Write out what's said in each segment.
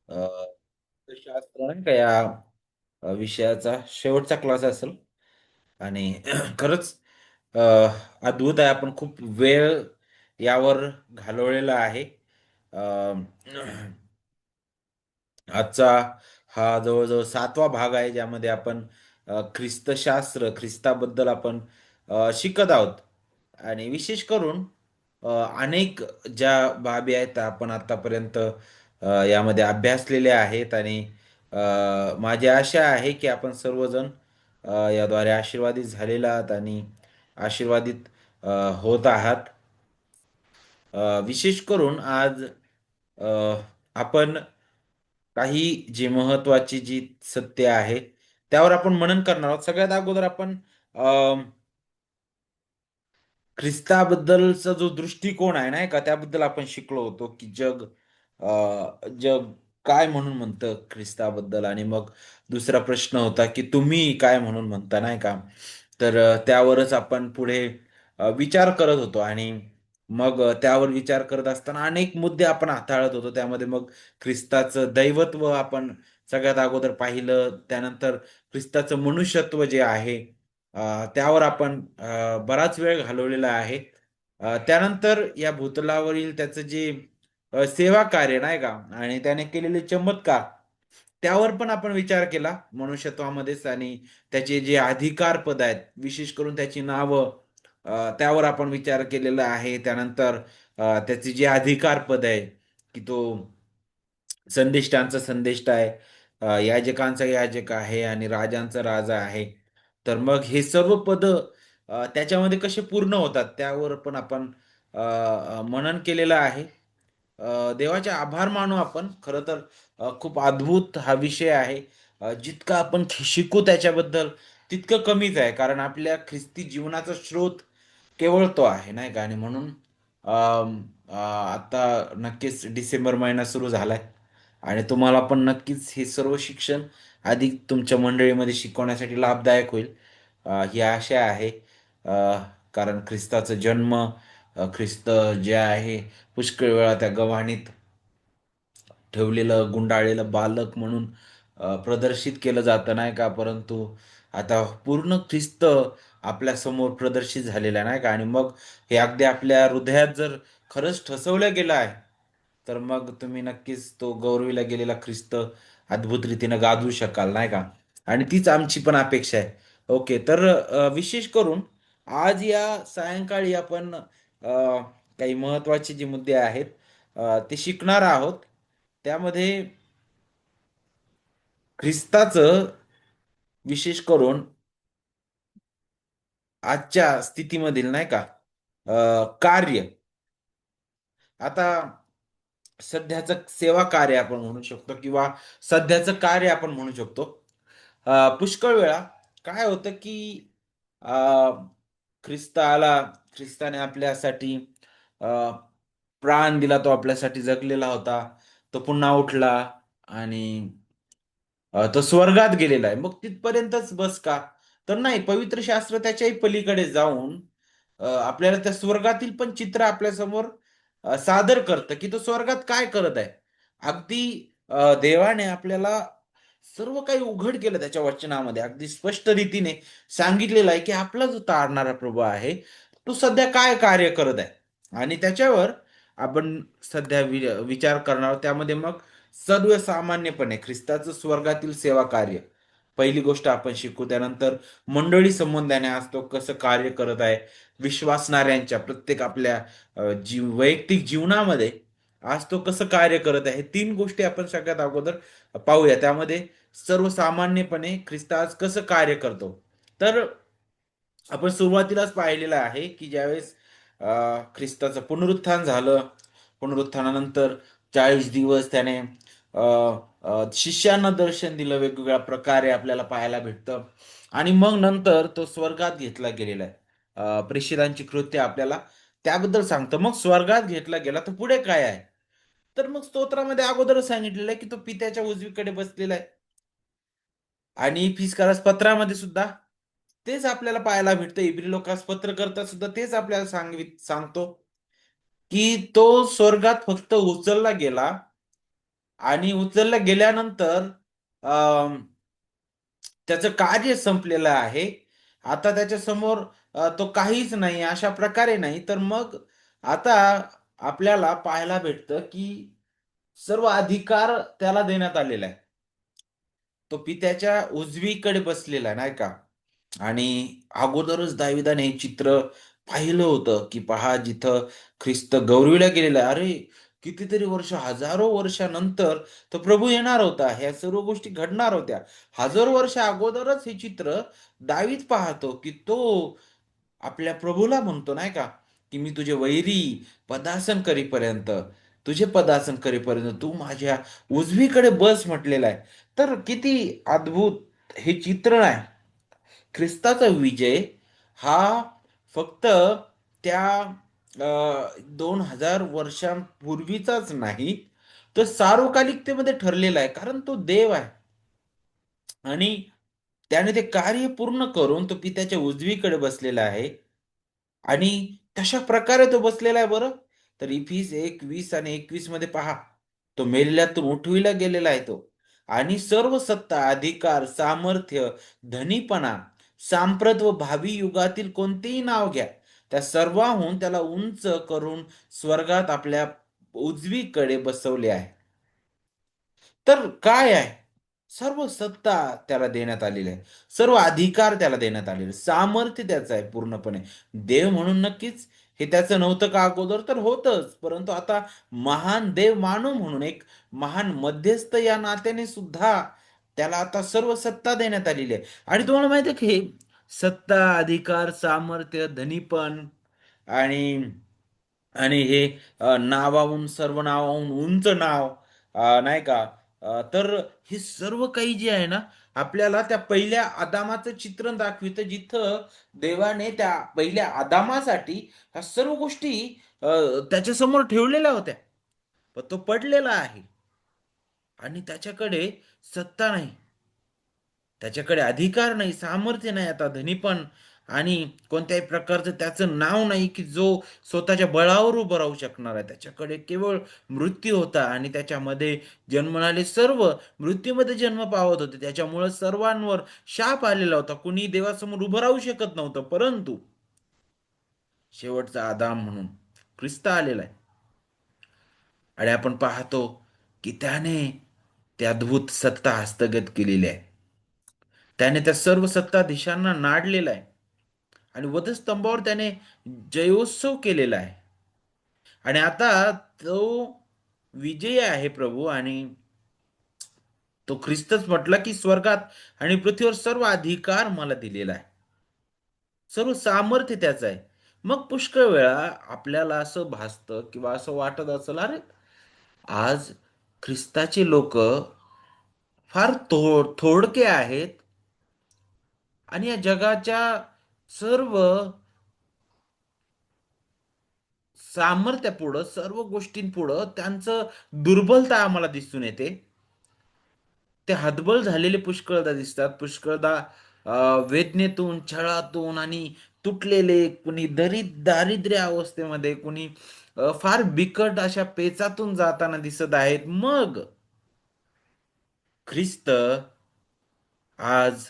अ, शास्त्र नाही का या विषयाचा शेवटचा क्लास असेल आणि खरंच अ, अद्भुत आहे. आपण खूप वेळ यावर घालवलेला आहे. अ, आजचा हा जवळजवळ 7वा भाग आहे, ज्यामध्ये आपण ख्रिस्तशास्त्र, ख्रिस्ताबद्दल आपण शिकत आहोत. आणि विशेष करून अ, अनेक ज्या बाबी आहेत त्या आपण आतापर्यंत यामध्ये अभ्यासलेल्या आहेत. आणि माझी आशा आहे की आपण सर्वजण याद्वारे आशीर्वादित झालेला आहात आणि आशीर्वादित अ, होत आहात. विशेष करून आज अ, आपण काही जी महत्वाची जी सत्य आहे त्यावर आपण मनन करणार आहोत. सगळ्यात अगोदर आपण ख्रिस्ताबद्दलचा जो दृष्टिकोन आहे नाही का, त्याबद्दल आपण शिकलो होतो की जग काय म्हणून म्हणतं ख्रिस्ताबद्दल. आणि मग दुसरा प्रश्न होता की तुम्ही काय म्हणून म्हणता नाही का. तर त्यावरच आपण पुढे विचार करत होतो. आणि मग त्यावर विचार करत असताना अनेक मुद्दे आपण हाताळत होतो. त्यामध्ये मग ख्रिस्ताचं दैवत्व आपण सगळ्यात अगोदर पाहिलं. त्यानंतर ख्रिस्ताचं मनुष्यत्व जे आहे त्यावर आपण बराच वेळ घालवलेला आहे. त्यानंतर या भूतलावरील त्याचं जे सेवा कार्य नाही का आणि त्याने केलेले चमत्कार, त्यावर पण आपण विचार केला मनुष्यत्वामध्येच. आणि त्याचे जे अधिकार पद आहेत, विशेष करून त्याची नावं, त्यावर आपण विचार केलेला आहे. त्यानंतर त्याचे जे अधिकार पद आहे की तो संदिष्टांचा संदिष्ट आहे, याजकांचा याजक आहे आणि राजांचा राजा आहे. तर मग हे सर्व पद त्याच्यामध्ये कसे पूर्ण होतात त्यावर पण आपण मनन केलेलं आहे. देवाचे आभार मानू आपण. खरं तर खूप अद्भुत हा विषय आहे. जितकं आपण शिकू त्याच्याबद्दल तितकं कमीच आहे, कारण आपल्या ख्रिस्ती जीवनाचा स्रोत केवळ तो आहे नाही का. आणि म्हणून आता नक्कीच डिसेंबर महिना सुरू झालाय आणि तुम्हाला पण नक्कीच हे सर्व शिक्षण अधिक तुमच्या मंडळीमध्ये शिकवण्यासाठी लाभदायक होईल, ही आशा आहे. कारण ख्रिस्ताचा जन्म, ख्रिस्त जे आहे पुष्कळ वेळा त्या गव्हाणीत ठेवलेलं गुंडाळलेलं बालक म्हणून प्रदर्शित केलं जातं नाही का. परंतु आता पूर्ण ख्रिस्त आपल्या समोर प्रदर्शित झालेला आहे नाही का. आणि मग हे अगदी आपल्या हृदयात जर खरंच ठसवलं गेलं आहे, तर मग तुम्ही नक्कीच तो गौरविला गेलेला ख्रिस्त अद्भुत रीतीनं गाजवू शकाल नाही का. आणि तीच आमची पण अपेक्षा आहे. ओके, तर विशेष करून आज या सायंकाळी आपण काही महत्त्वाचे जे मुद्दे आहेत ते शिकणार आहोत. त्यामध्ये ख्रिस्ताचं विशेष करून आजच्या स्थितीमधील नाही का कार्य, आता सध्याचं सेवा कार्य आपण म्हणू शकतो किंवा सध्याचं कार्य आपण म्हणू शकतो. पुष्कळ वेळा काय होतं की अ, ख्रिस्त आला, ख्रिस्ताने आपल्यासाठी अ, प्राण दिला, तो आपल्यासाठी जगलेला होता, तो पुन्हा उठला आणि तो स्वर्गात गेलेला आहे. मग तिथपर्यंतच बस का? तर नाही, पवित्र शास्त्र त्याच्याही पलीकडे जाऊन आपल्याला त्या स्वर्गातील पण चित्र आपल्यासमोर सादर करतं, की तो स्वर्गात काय करत आहे. अगदी देवाने आपल्याला सर्व काही उघड केलं त्याच्या वचनामध्ये. अगदी स्पष्ट रीतीने सांगितलेलं आहे, की आपला जो तारणारा प्रभू आहे, तो सध्या काय कार्य करत आहे. आणि त्याच्यावर आपण सध्या विचार करणार आहोत. त्यामध्ये मग सर्वसामान्यपणे ख्रिस्ताचं स्वर्गातील सेवा कार्य, पहिली गोष्ट आपण शिकू. त्यानंतर मंडळी संबंधाने आज तो कसं कार्य करत आहे, विश्वासणाऱ्यांच्या प्रत्येक आपल्या वैयक्तिक जीवनामध्ये आज तो कसं कार्य करत आहे, हे तीन गोष्टी आपण सगळ्यात अगोदर पाहूया. त्यामध्ये सर्वसामान्यपणे ख्रिस्त आज कसं कार्य करतो. तर आपण सुरुवातीलाच पाहिलेलं आहे की ज्यावेळेस ख्रिस्ताचं पुनरुत्थान झालं, पुनरुत्थानानंतर 40 दिवस त्याने शिष्यांना दर्शन दिलं, वेगवेगळ्या प्रकारे आपल्याला पाहायला भेटतं. आणि मग नंतर तो स्वर्गात घेतला गेलेला आहे. प्रेषितांची कृत्य आपल्याला त्याबद्दल सांगतं. मग स्वर्गात घेतला गेला तर पुढे काय आहे. तर मग स्तोत्रामध्ये अगोदरच सांगितलेलं आहे की तो पित्याच्या उजवीकडे बसलेला आहे. आणि फिसकारास पत्रामध्ये सुद्धा तेच आपल्याला पाहायला भेटतं. इब्री लोकांस पत्र करता सुद्धा तेच आपल्याला सांगतो की तो स्वर्गात फक्त उचलला गेला आणि उचलला गेल्यानंतर अं, त्याचं कार्य संपलेलं आहे. आता त्याच्या समोर तो काहीच नाही अशा प्रकारे नाही, तर मग आता आपल्याला पाहायला भेटतं की सर्व अधिकार त्याला देण्यात आलेला आहे. तो पित्याच्या उजवीकडे बसलेला आहे, नाही का? आणि अगोदरच दाविदाने हे चित्र पाहिलं होतं, की पहा जिथं ख्रिस्त गौरविला गेलेला आहे. अरे, कितीतरी वर्ष, हजारो वर्षानंतर तो प्रभू येणार होता. ह्या सर्व गोष्टी घडणार होत्या. हजारो वर्ष अगोदरच हे चित्र दावीद पाहतो, की तो आपल्या प्रभूला म्हणतो नाही का, की मी तुझे वैरी पदासन करीपर्यंत, तुझे पदासन करीपर्यंत तू माझ्या उजवीकडे बस म्हटलेलं आहे. तर किती अद्भुत हे चित्रण आहे. ख्रिस्ताचा विजय हा फक्त त्या 2000 वर्षांपूर्वीचाच नाही, तर सार्वकालिकतेमध्ये ठरलेला आहे. कारण तो देव आहे आणि त्याने ते कार्य पूर्ण करून तो पित्याच्या उजवीकडे बसलेला आहे. आणि कशा प्रकारे तो बसलेला आहे बरं? तर इफिस 1:20 आणि 21 मध्ये पहा. तो मेलेल्यातून उठविला गेलेला आहे तो. आणि सर्व सत्ता, अधिकार, सामर्थ्य, धनीपणा, सांप्रत व भावी युगातील कोणतेही नाव घ्या. त्या सर्वाहून त्याला उंच करून स्वर्गात आपल्या उजवीकडे बसवले आहे. तर काय आहे? सर्व सत्ता त्याला देण्यात आलेली आहे. सर्व अधिकार त्याला देण्यात आलेले आहे. सामर्थ्य त्याचं आहे पूर्णपणे. देव म्हणून नक्कीच हे त्याचं नव्हतं का अगोदर? तर होतंच. परंतु आता महान देव मानव म्हणून एक महान मध्यस्थ या नात्याने सुद्धा त्याला आता सर्व सत्ता देण्यात आलेली आहे. आणि तुम्हाला माहिती आहे की हे सत्ता, अधिकार, सामर्थ्य, धनीपण आणि आणि हे नावाहून सर्व नावाहून उंच नाव नाही का? तर हे सर्व काही जे आहे ना आपल्याला त्या पहिल्या आदामाचं चित्रण दाखवितं, जिथं देवाने त्या पहिल्या आदामासाठी ह्या सर्व गोष्टी अ, त्याच्यासमोर ठेवलेल्या होत्या. पण तो पडलेला आहे आणि त्याच्याकडे सत्ता नाही. त्याच्याकडे अधिकार नाही, सामर्थ्य नाही, आता धनीपण आणि कोणत्याही प्रकारचं त्याचं नाव नाही, की जो स्वतःच्या बळावर उभं राहू शकणार आहे. त्याच्याकडे केवळ मृत्यू होता आणि त्याच्यामध्ये जन्मणारे सर्व मृत्यूमध्ये जन्म पावत होते. त्याच्यामुळे सर्वांवर शाप आलेला होता. कुणी देवासमोर उभं राहू शकत नव्हतं. परंतु शेवटचा आदाम म्हणून ख्रिस्त आलेला आहे आणि आपण पाहतो की त्याने ते अद्भुत सत्ता हस्तगत केलेली आहे. त्याने त्या सर्व सत्ताधीशांना नाडलेला आहे आणि वधस्तंभावर त्याने जयोत्सव केलेला आहे. आणि आता तो विजयी आहे प्रभू आणि तो ख्रिस्तच म्हटला की स्वर्गात आणि पृथ्वीवर सर्व अधिकार मला दिलेला आहे. सर्व सामर्थ्य त्याचं आहे. मग पुष्कळ वेळा आपल्याला असं भासतं किंवा असं वाटत असेल, अरे आज ख्रिस्ताचे लोक फार थोडके आहेत आणि या जगाच्या सर्व सामर्थ्यापुढं, सर्व गोष्टींपुढं त्यांचं दुर्बलता आम्हाला दिसून येते. ते हतबल झालेले पुष्कळदा दिसतात. पुष्कळदा वेदनेतून, छळातून आणि तुटलेले, कुणी दारिद्र्य अवस्थेमध्ये, कुणी फार बिकट अशा पेचातून जाताना दिसत आहेत. मग ख्रिस्त आज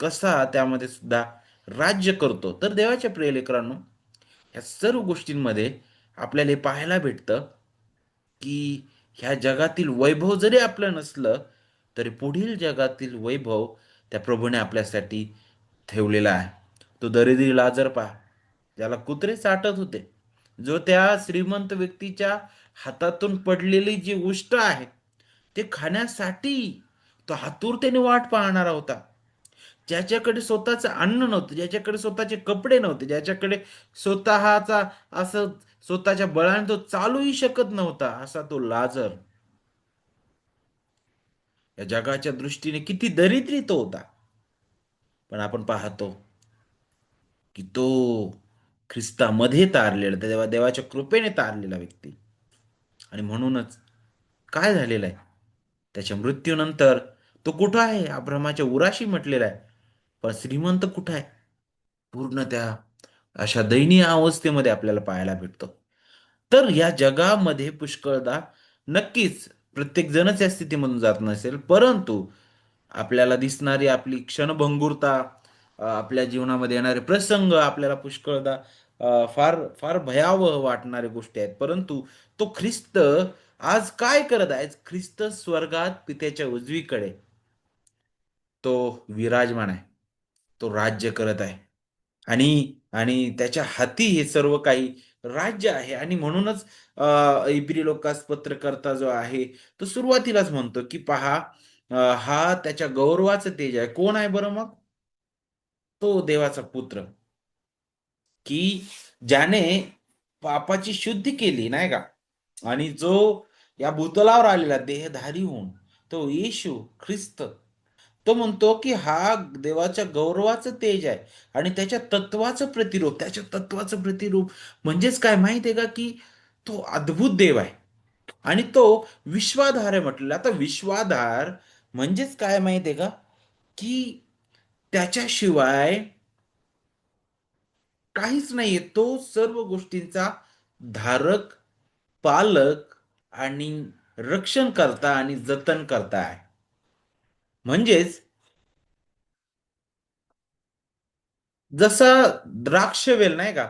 कसा त्यामध्ये सुद्धा राज्य करतो. तर देवाच्या प्रिय लेकरांनो, या सर्व गोष्टींमध्ये आपल्याला हे पाहायला भेटतं की ह्या जगातील वैभव जरी आपलं नसलं तरी पुढील जगातील वैभव त्या प्रभूने आपल्यासाठी ठेवलेला आहे. तो दरिद्री लाजर पहा, ज्याला कुत्रे चाटत होते, जो त्या श्रीमंत व्यक्तीच्या हातातून पडलेली जी उष्ट आहे ते खाण्यासाठी तो आतुरतेने वाट पाहणारा होता. ज्याच्याकडे स्वतःचं अन्न नव्हतं, ज्याच्याकडे स्वतःचे कपडे नव्हते, ज्याच्याकडे स्वतःचा असं स्वतःच्या बळाने तो चालूही शकत नव्हता, असा तो लाजर या जगाच्या दृष्टीने किती दरिद्री तो होता. पण आपण पाहतो की तो ख्रिस्तामध्ये तारलेला, देवाच्या कृपेने तारलेला व्यक्ती. आणि म्हणूनच काय झालेलं आहे, त्याच्या मृत्यूनंतर तो कुठं आहे? अब्रामाच्या उराशी म्हटलेला आहे. पण श्रीमंत कुठं आहे? पूर्ण त्या अशा दयनीय अवस्थेमध्ये आपल्याला पाहायला भेटतो. तर या जगामध्ये पुष्कळदा नक्कीच प्रत्येक जणच या स्थितीमधून जात नसेल, परंतु आपल्याला दिसणारी आपली क्षणभंगुरता, आपल्या जीवनामध्ये येणारे प्रसंग आपल्याला पुष्कळदा फार फार भयावह वाटणाऱ्या गोष्टी आहेत. परंतु तो ख्रिस्त आज काय करत आहे? ख्रिस्त स्वर्गात पित्याच्या उजवीकडे तो विराजमान आहे. तो राज्य करत आहे. आणि आणि त्याच्या हाती हे सर्व काही राज्य आहे आणि म्हणूनच इब्री लोकास पत्रकर्ता जो आहे, तो सुरुवातीलाच म्हणतो, की पहा हा त्याच्या गौरवाचं तेज आहे. कोण आहे बरं मग? तो देवाचा पुत्र, की ज्याने पापाची शुद्धी केली, नाही का? आणि जो या भूतलावर आलेला देहधारी होऊन, तो येशू ख्रिस्त, तो म्हणतो, की हा देवाच्या गौरवाचं तेज आहे आणि त्याच्या तत्त्वाचं प्रतिरूप. त्याच्या तत्त्वाचं प्रतिरूप म्हणजेच काय माहिती आहे का, की तो अद्भुत देव आहे आणि तो विश्वाधार आहे म्हटलेला. आता विश्वाधार म्हणजेच काय माहिती आहे का, की त्याच्याशिवाय काहीच नाहीये. तो सर्व गोष्टींचा धारक, पालक आणि रक्षणकर्ता आणि जतन करता आहे. म्हणजेच जसं द्राक्षवेल नाही का?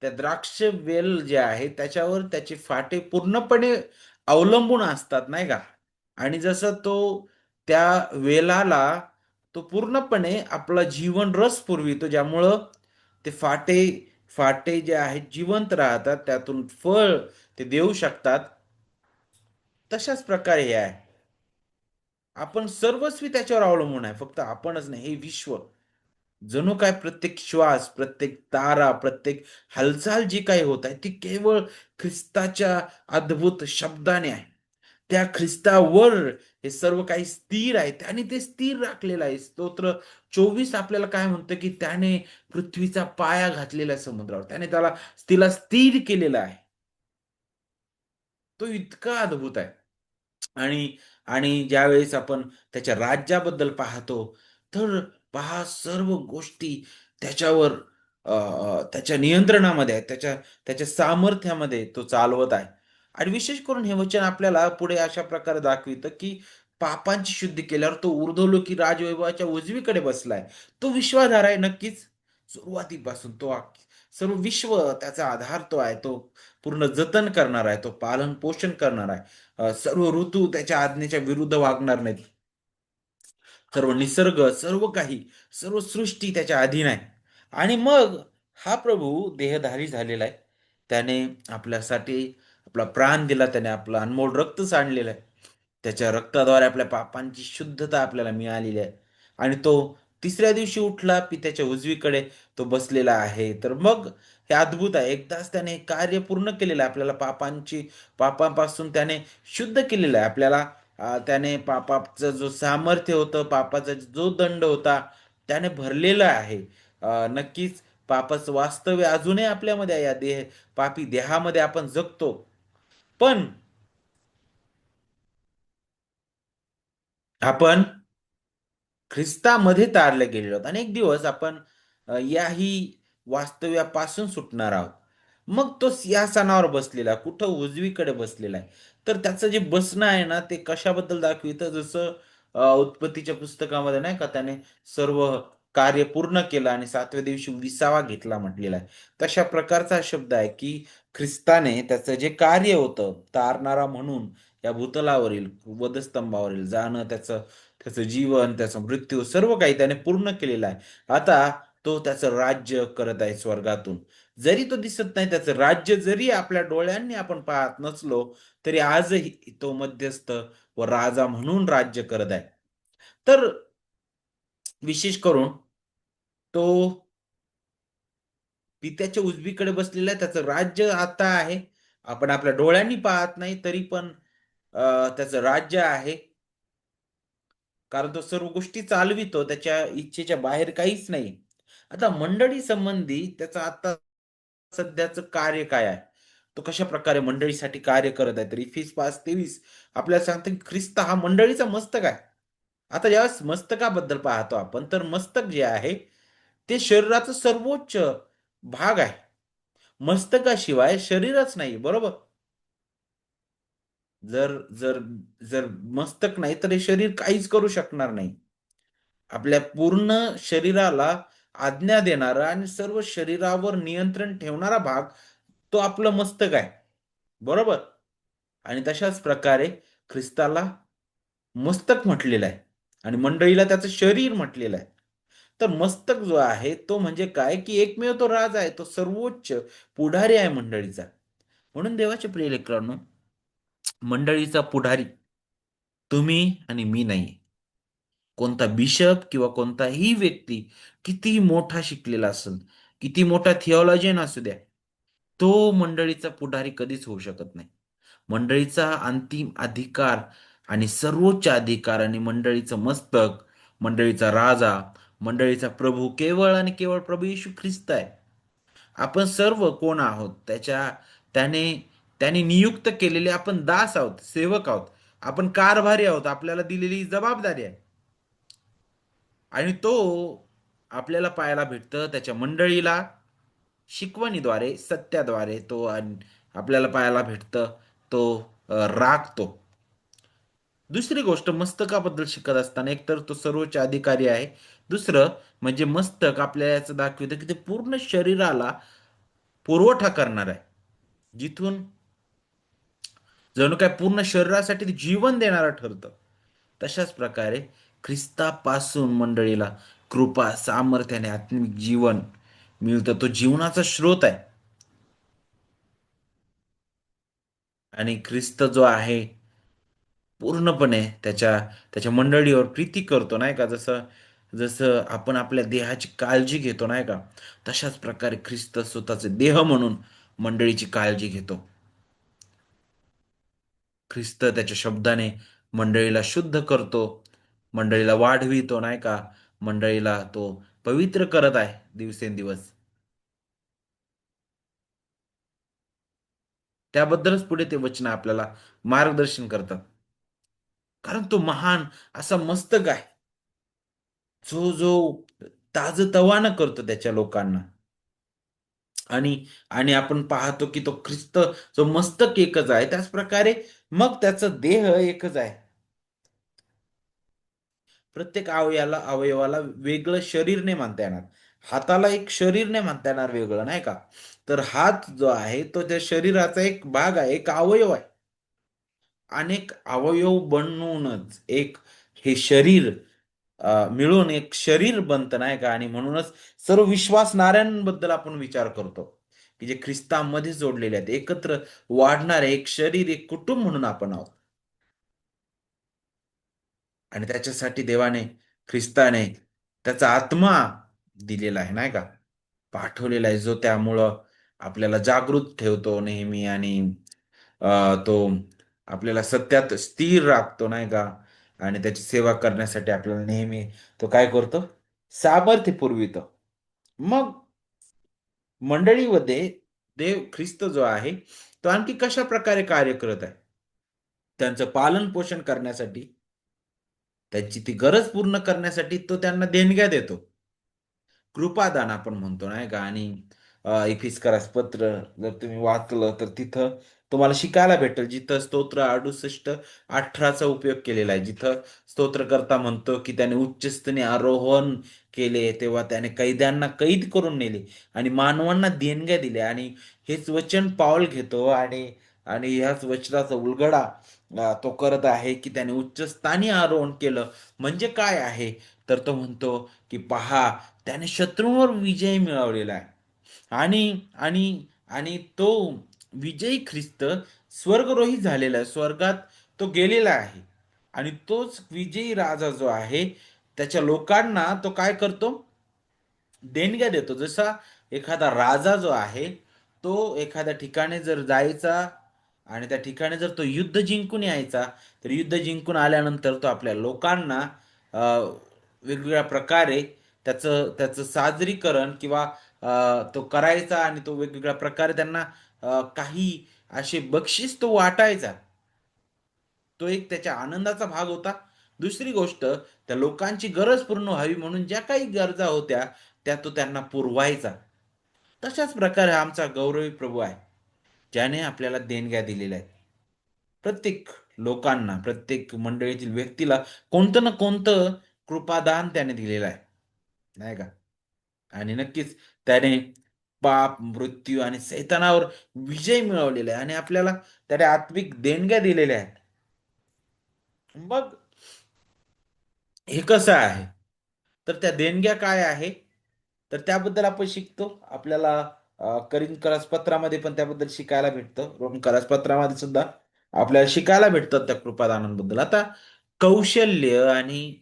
त्या द्राक्ष वेल जे आहे त्याच्यावर त्याचे फाटे पूर्णपणे अवलंबून असतात नाही का? आणि जसं तो त्या वेलाला तो पूर्णपणे आपला जीवन रस पुरवितो ज्यामुळं ते फाटे फाटे जे आहेत जिवंत राहतात त्यातून फळ ते देऊ शकतात. तशाच प्रकारे हे आहे. आपण सर्वस्वी त्याच्यावर अवलंबून आहे. फक्त आपणच नाही, हे विश्व. जणू काय प्रत्येक श्वास, प्रत्येक तारा, प्रत्येक हालचाल जी काही होत आहे, ती केवळ ख्रिस्ताच्या अद्भुत शब्दाने आहे. त्या ख्रिस्तावर हे सर्व काही स्थिर आहे आणि ते स्थिर राखलेलं आहे. स्तोत्र 24 आपल्याला काय म्हणतं, की त्याने पृथ्वीचा पाया घातलेला आहे समुद्रावर. त्याने तिला स्थिर केलेलं आहे. तो इतका अद्भुत आहे. आणि आणि ज्यावेळेस आपण त्याच्या राज्याबद्दल पाहतो, तर पहा सर्व गोष्टी त्याच्यावर त्याच्या नियंत्रणामध्ये आहेत. त्याच्या त्याच्या सामर्थ्यामध्ये तो चालवत आहे. आणि विशेष करून हे वचन आपल्याला पुढे अशा प्रकारे दाखवितं, की पापांची शुद्धी केल्यावर तो ऊर्ध्वलोकी राजवैभवाच्या उजवीकडे बसलाय. तो विश्वाधार आहे नक्कीच. सुरुवातीपासून सर्व विश्व त्याचा आधार तो आहे. तो पूर्ण जतन करणार आहे. तो पालन-पोषण करणार आहे. सर्व ऋतू त्याच्या आज्ञेच्या विरुद्ध वागणार नाहीत. सर्व निसर्ग, सर्व काही, सर्व सृष्टी त्याच्या अधीन आहे. आणि मग हा प्रभू देहधारी झालेला आहे. त्याने आपल्यासाठी आपला प्राण दिला. त्याने आपलं अनमोल रक्त सांडलेलं आहे. त्याच्या रक्ताद्वारे आपल्या पापांची शुद्धता आपल्याला मिळालेली आहे. आणि तो तिसऱ्या दिवशी उठला, पित्याच्या उजवीकडे तो बसलेला आहे. तर मग हे अद्भुत आहे. एकदाच त्याने हे कार्य पूर्ण केलेलं आहे. आपल्याला पापांपासून त्याने शुद्ध केलेलं आहे. आपल्याला त्याने पापाचं जो सामर्थ्य होतं, पापाचा जो दंड होता, त्याने भरलेलं आहे. नक्कीच पापाचं वास्तव्य अजूनही आपल्यामध्ये आहे. या पापी देहामध्ये आपण जगतो. पण आपण ख्रिस्तामध्ये तारले गेलेलो आहोत आणि एक दिवस आपण याही वास्तव्यापासून सुटणार आहोत. मग तो सिंहासनावर बसलेला, कुठं उजवीकडे बसलेला आहे. तर त्याचं जे बसणं आहे ना, ते कशाबद्दल दाखवितं जसं उत्पत्तीच्या पुस्तकामध्ये नाही का त्याने सर्व कार्य पूर्ण केलं आणि 7व्या दिवशी विसावा घेतला म्हटलेला आहे. तशा प्रकारचा हा शब्द आहे, की ख्रिस्ताने त्याचं जे कार्य होतं तारणारा म्हणून या भूतलावरील वधस्तंभावरील जाणं त्याचं त्याचं जीवन, त्याचा मृत्यू सर्व काही त्याने पूर्ण केलेलं आहे. आता तो त्याचं राज्य करत आहे स्वर्गातून. जरी तो दिसत नाही त्याचं राज्य जरी आपल्या डोळ्यांनी आपण पाहत नसलो, तरी आजही तो मध्यस्थ व राजा म्हणून राज्य करत आहे. तर विशेष करून तो पित्याच्या उजवीकडे बसलेला आहे. त्याचं राज्य आता आहे. आपण आपल्या डोळ्यांनी पाहत नाही तरी पण त्याचं राज्य आहे. कारण तो सर्व गोष्टी चालवितो. त्याच्या इच्छेच्या बाहेर काहीच नाही. आता मंडळी संबंधी त्याचं आता सध्याचं कार्य काय आहे? तो कशाप्रकारे मंडळीसाठी कार्य करत आहे? तर इफिस 5:23 आपल्याला सांगतं की ख्रिस्त हा मंडळीचा मस्तक आहे. आता ज्यावेळेस मस्तकाबद्दल पाहतो आपण, तर मस्तक जे आहे, ते शरीराचा सर्वोच्च भाग आहे. मस्तकाशिवाय शरीरच नाही, बरोबर? जर जर जर मस्तक नाही तर हे शरीर काहीच करू शकणार नाही. आपल्या पूर्ण शरीराला आज्ञा देणारा आणि सर्व शरीरावर नियंत्रण ठेवणारा भाग तो आपलं मस्तक आहे. बरोबर? आणि तशाच प्रकारे ख्रिस्ताला मस्तक म्हटलेलं आहे आणि मंडळीला त्याचं शरीर म्हटलेलं आहे. तर मस्तक जो आहे तो म्हणजे काय, की एकमेव तो राज आहे. तो सर्वोच्च पुढारी आहे मंडळीचा. म्हणून देवाचे प्रिय लेकरांनो, मंडळीचा पुढारी तुम्ही आणि मी नाही. कोणता बिशप किंवा कोणताही व्यक्ती कितीही मोठा शिकलेला असेल, किती मोठा थिओलॉजियन असू द्या, तो मंडळीचा पुढारी कधीच होऊ शकत नाही. मंडळीचा अंतिम अधिकार आणि सर्वोच्च अधिकार आणि मंडळीचं मस्तक, मंडळीचा राजा, मंडळीचा प्रभू केवळ आणि केवळ प्रभू येशू ख्रिस्त आहे. आपण सर्व कोण आहोत? त्याने त्याने नियुक्त केलेले आपण दास आहोत, सेवक आहोत. आपण कारभारी आहोत. आपल्याला दिलेली जबाबदारी आहे. आणि तो आपल्याला पाहायला भेटतं त्याच्या मंडळीला शिकवणीद्वारे, सत्याद्वारे आपल्याला पाहायला भेटतं तो राखतो. दुसरी गोष्ट मस्तकाबद्दल शिकत असताना एकतर तो सर्वोच्च अधिकारी आहे. दुसरं म्हणजे मस्तक आपल्याला याचं दाखवितं की ते पूर्ण शरीराला पुरवठा करणार आहे. जिथून जणू काय पूर्ण शरीरासाठी ते जीवन देणारं ठरतं. तशाच प्रकारे ख्रिस्तापासून मंडळीला कृपा, सामर्थ्याने आत्मिक जीवन मिळतं. तो जीवनाचा स्रोत आहे. आणि ख्रिस्त जो आहे पूर्णपणे त्याच्या मंडळीवर प्रीती करतो नाही का, जसं जसं आपण आपल्या देहाची काळजी घेतो नाही का, तशाच प्रकारे ख्रिस्त स्वतःचे देह म्हणून मंडळीची काळजी घेतो. ख्रिस्त त्याच्या शब्दाने मंडळीला शुद्ध करतो, मंडळीला वाढवितो नाही का, मंडळीला तो पवित्र करत आहे दिवसेंदिवस. त्याबद्दलच पुढे ते वचन आपल्याला मार्गदर्शन करतात. कारण तो महान असा मस्तक आहे, जो ताजंतवानं करतो त्याच्या लोकांना. आणि आणि आपण पाहतो की तो ख्रिस्त जो मस्तक एकच आहे, त्याच प्रकारे मग त्याचा देह एकच आहे. प्रत्येक अवयवाला वेगळं शरीर नाही म्हणता येणार. हाताला एक शरीर नाही म्हणता येणार वेगळं, नाही का? तर हात जो आहे तो त्या शरीराचा एक भाग आहे, एक अवयव आहे. अनेक अवयव बनवूनच एक हे शरीर मिळून एक शरीर बनतं नाही का? आणि म्हणूनच सर्व विश्वासणाऱ्यांबद्दल आपण विचार करतो, की जे ख्रिस्तामध्ये जोडलेले आहेत, एकत्र वाढणारे एक शरीर, एक कुटुंब म्हणून आपण आहोत. आणि त्याच्यासाठी देवाने, ख्रिस्ताने त्याचा आत्मा दिलेला आहे नाही का? पाठवलेला आहे, जो त्यामुळं आपल्याला जागृत ठेवतो नेहमी आणि तो आपल्याला सत्यात स्थिर राखतो नाही का? आणि त्याची सेवा करण्यासाठी आपल्याला नेहमी तो काय करतो? सामर्थ्य पुरवितो. मग मंडळीमध्ये देव ख्रिस्त जो आहे, तो आणखी कशाप्रकारे कार्य करत आहे? त्यांचं पालन-पोषण करण्यासाठी, त्यांची ती गरज पूर्ण करण्यासाठी तो त्यांना देणग्या देतो. कृपादान आपण म्हणतो नाही का? आणि इफिस्करास पत्र जर तुम्ही वाचलं तर तिथं तुम्हाला शिकायला भेटेल, जिथं स्तोत्र 68-18 उपयोग केलेला आहे. जिथं स्तोत्रकर्ता म्हणतो, की त्याने उच्चस्थानी आरोहण केले, तेव्हा त्याने कैद्यांना कैद करून नेले आणि मानवांना देणग्या दिल्या आणि हेच वचन पाऊल घेतो आणि आणि ह्याच वचनाचा उलगडा तो करत आहे, की त्याने उच्चस्थानी आरोहण केलं. म्हणजे काय आहे? तर तो म्हणतो, की पहा त्याने शत्रूंवर विजय मिळवलेला आहे. आणि आणि आणि तो विजयी ख्रिस्त स्वर्गरोही झालेला आहे. स्वर्गात तो गेलेला आहे. आणि तोच विजयी राजा जो आहे, त्याच्या लोकांना तो काय करतो? देणग्या देतो. जसा एखादा राजा जो आहे, तो एखाद्या ठिकाणी जर जायचा आणि त्या ठिकाणी जर तो युद्ध जिंकून यायचा, तर युद्ध जिंकून आल्यानंतर तो आपल्या लोकांना अ, वेगवेगळ्या प्रकारे त्याचं त्याचं साजरीकरण किंवा तो करायचा आणि तो वेगवेगळ्या प्रकारे त्यांना काही असे बक्षीस तो वाटायचा. तो एक त्याच्या आनंदाचा भाग होता. दुसरी गोष्ट त्या लोकांची गरज पूर्ण व्हावी म्हणून ज्या काही गरजा होत्या, त्या तो त्यांना पुरवायचा. तशाच प्रकारे आमचा गौरवी प्रभू आहे, ज्याने आपल्याला देणग्या दिलेल्या आहेत. प्रत्येक लोकांना, प्रत्येक मंडळीतील व्यक्तीला कोणतं ना कोणतं कृपादान त्याने दिलेलं आहे, नाही का? आणि नक्कीच त्याने पाप, मृत्यू आणि सैतानावर विजय मिळवलेला आहे आणि आपल्याला त्याने आत्मिक देणग्या दिलेल्या आहेत. मग हे कसं आहे? तर त्या देणग्या काय आहे? तर त्याबद्दल आपण शिकतो. आपल्याला करीन करासपत्रामध्ये पण त्याबद्दल शिकायला भेटतं. रोमन करासपत्रामध्ये सुद्धा आपल्याला शिकायला भेटतात त्या कृपादानांबद्दल. आता कौशल्य आणि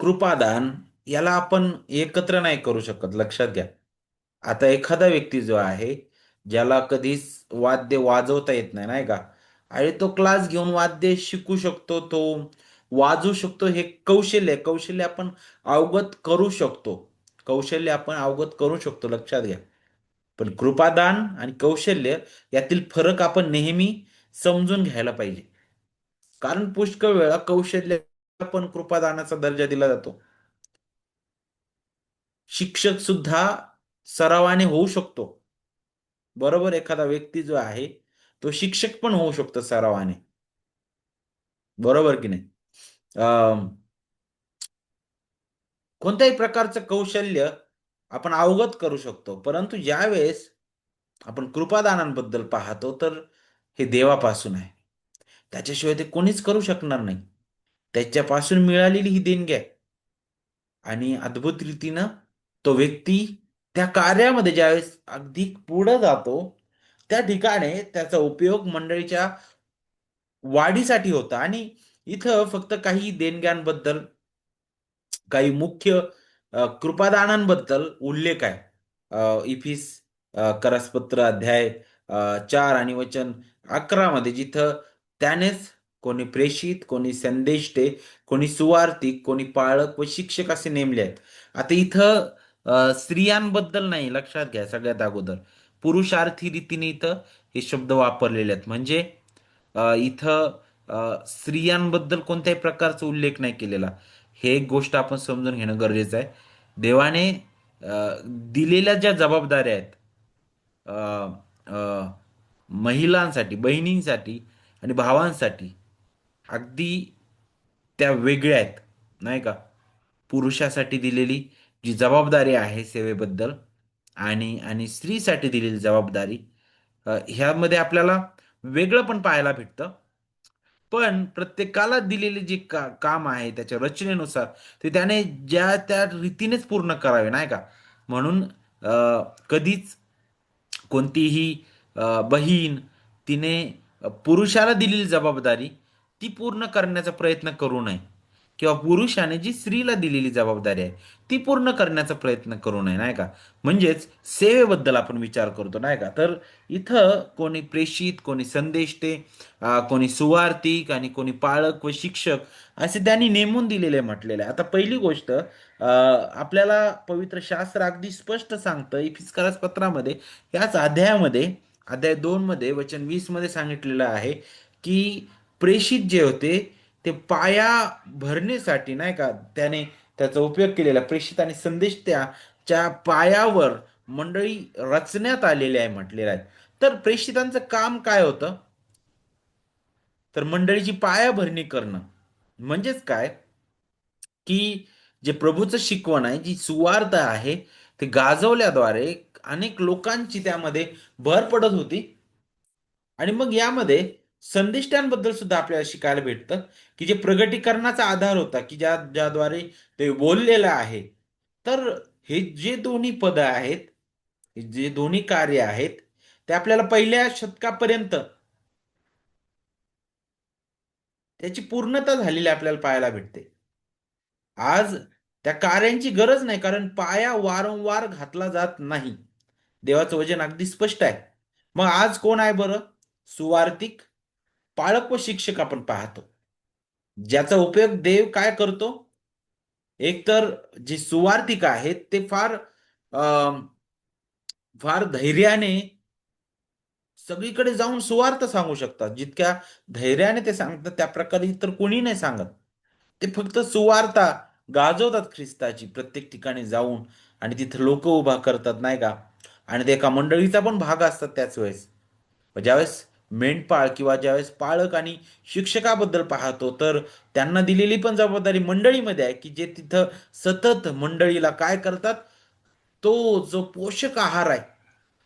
कृपादान याला आपण एकत्र नाही करू शकत, लक्षात घ्या. आता एखादा व्यक्ती जो आहे, ज्याला कधीच वाद्य वाजवता येत नाही, नाही का? आणि तो क्लास घेऊन वाद्य शिकू शकतो, तो वाजवू शकतो, हे कौशल्य आहे. कौशल्य आपण अवगत करू शकतो. कौशल्य आपण अवगत करू शकतो, लक्षात घ्या. पण कृपादान आणि कौशल्य यातील फरक आपण नेहमी समजून घ्यायला पाहिजे. कारण पुष्कळ वेळा कौशल्य पण कृपादानाचा दर्जा दिला जातो. शिक्षक सुद्धा सरावाने होऊ शकतो. बरोबर, एखादा व्यक्ती जो आहे, तो शिक्षक पण होऊ शकतो सरावाने. बरोबर की नाही? अं, कोणत्याही प्रकारचं कौशल्य आपण अवगत करू शकतो. परंतु ज्यावेळेस आपण कृपादानांबद्दल पाहतो, तर हे देवापासून आहे. त्याच्याशिवाय ते कोणीच करू शकणार नाही. त्याच्यापासून मिळालेली ही देणगी आहे. आणि अद्भुत रीतीनं तो व्यक्ती त्या कार्यामध्ये ज्यावेळेस अगदी पुढे जातो, त्या ठिकाणी त्याचा उपयोग मंडळीच्या वाढीसाठी होता आणि इथं फक्त काही देणग्यांबद्दल, काही मुख्य कृपादानांबद्दल उल्लेख आहे. इफिस करसपत्र अध्याय 4 आणि वचन 11 मध्ये, जिथं त्यानेच कोणी प्रेषित, कोणी संदेष्टे, कोणी सुवार्तिक, कोणी पाळक व शिक्षक असे नेमले आहेत. आता इथं स्त्रियांबद्दल नाही, लक्षात घ्या. सगळ्यात अगोदर पुरुषार्थी रीतीने इथं हे शब्द वापरलेले आहेत. म्हणजे इथं स्त्रियांबद्दल कोणत्याही प्रकारचा उल्लेख नाही केलेला. हे एक गोष्ट आपण समजून घेणं गरजेचं आहे. देवाने दिलेल्या ज्या जबाबदाऱ्या आहेत, अ, अ, महिलांसाठी, बहिणींसाठी आणि भावांसाठी, अगदी त्या वेगळ्या आहेत, नाही का? पुरुषासाठी दिलेली जी जबाबदारी आहे सेवेबद्दल, आणि आणि स्त्रीसाठी दिलेली जबाबदारी, ह्यामध्ये आपल्याला वेगळं पण पाहायला भेटतं. पण प्रत्येकाला दिलेले जे काम आहे त्याच्या रचनेनुसार ते त्याने ज्या त्या रीतीनेच पूर्ण करावे, नाही का? म्हणून कधीच कोणतीही बहीण तिने पुरुषाला दिलेली जबाबदारी ती पूर्ण करण्याचा प्रयत्न करू नये, किंवा पुरुषाने जी स्त्रीला दिलेली जबाबदारी आहे ती पूर्ण करण्याचा प्रयत्न करू नये, नाही का? म्हणजेच सेवेबद्दल आपण विचार करतो, नाही का? तर इथं कोणी प्रेषित, कोणी संदेष्टे, कोणी सुवार्तिक आणि कोणी पाळक व शिक्षक असे त्यांनी नेमून दिलेले म्हटलेले आहे. आता पहिली गोष्ट, आपल्याला पवित्र शास्त्र अगदी स्पष्ट सांगतं इफिसकारास पत्रामध्ये, याच अध्यायामध्ये, अध्याय 2 मध्ये वचन 20 मध्ये सांगितलेलं आहे की प्रेषित जे होते ते पाया भरण्यासाठी, नाही का, त्याने त्याचा उपयोग केलेला. प्रेषित आणि संदेश त्याच्या पायावर मंडळी रचण्यात आलेले आहे म्हटलेलं आहे. तर प्रेषितांचं काम काय होतं? तर मंडळीची पायाभरणी करणं. म्हणजेच काय, की जे प्रभूचं शिकवण आहे, जी सुवार्थ आहे, ते गाजवल्याद्वारे अनेक लोकांची त्यामध्ये भर पडत होती. आणि मग यामध्ये संदिष्टांबद्दल सुद्धा आपल्याला शिकायला भेटतं, की जे प्रगटीकरणाचा आधार होता, की ज्याद्वारे ते बोललेलं आहे. तर हे जे दोन्ही पदं आहेत, हे जे दोन्ही कार्य आहेत, ते आपल्याला पहिल्या शतकापर्यंत त्याची पूर्णता झालेली आपल्याला पाहायला भेटते. आज त्या कार्यांची गरज नाही, कारण पाया वारंवार घातला जात नाही. देवाचं वचन अगदी स्पष्ट आहे. मग आज कोण आहे बरं? सुवार्तिक, पाळक व शिक्षक आपण पाहतो. ज्याचा उपयोग देव काय करतो? एकतर जे सुवार्तिक आहेत ते फार धैर्याने सगळीकडे जाऊन सुवार्थ सांगू शकतात. जितक्या धैर्याने ते सांगतात त्या प्रकारे इतर कोणी नाही सांगत. ते फक्त सुवार्ता गाजवतात ख्रिस्ताची प्रत्येक ठिकाणी जाऊन, आणि तिथे लोक उभा करतात, नाही का? आणि ते एका मंडळीचा पण भाग असतात त्याच वेळेस. ज्यावेळेस मेंढपाळ किंवा ज्यावेळेस पालक आणि शिक्षकाबद्दल पाहतो, तर त्यांना दिलेली पण जबाबदारी मंडळीमध्ये आहे, की जे तिथं सतत मंडळीला काय करतात, तो जो पोषक आहार आहे,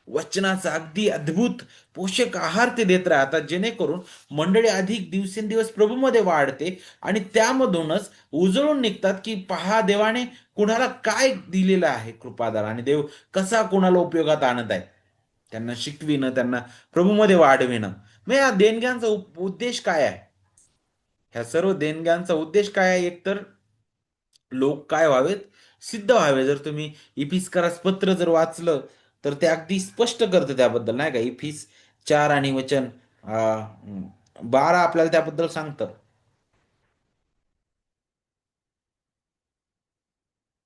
वचनाचा अगदी अद्भुत पोषक आहार ते देत राहतात, जेणेकरून मंडळी अधिक दिवसेंदिवस प्रभूमध्ये वाढते आणि त्यामधूनच उजळून निघतात, की पहा देवाने कुणाला काय दिलेलं आहे कृपादान आणि देव कसा कुणाला उपयोगात आणत आहे. त्यांना शिकविणं, त्यांना प्रभूमध्ये वाढविणं. मग या देणग्यांचा उद्देश काय आहे? ह्या सर्व देणग्यांचा उद्देश काय आहे? एकतर लोक काय व्हावेत? सिद्ध व्हावे. जर तुम्ही इफिसकारास पत्र जर वाचलं, तर ते अगदी स्पष्ट करतं त्याबद्दल, नाही का? इफिस 4 आणि वचन 12 आपल्याला त्याबद्दल सांगतं.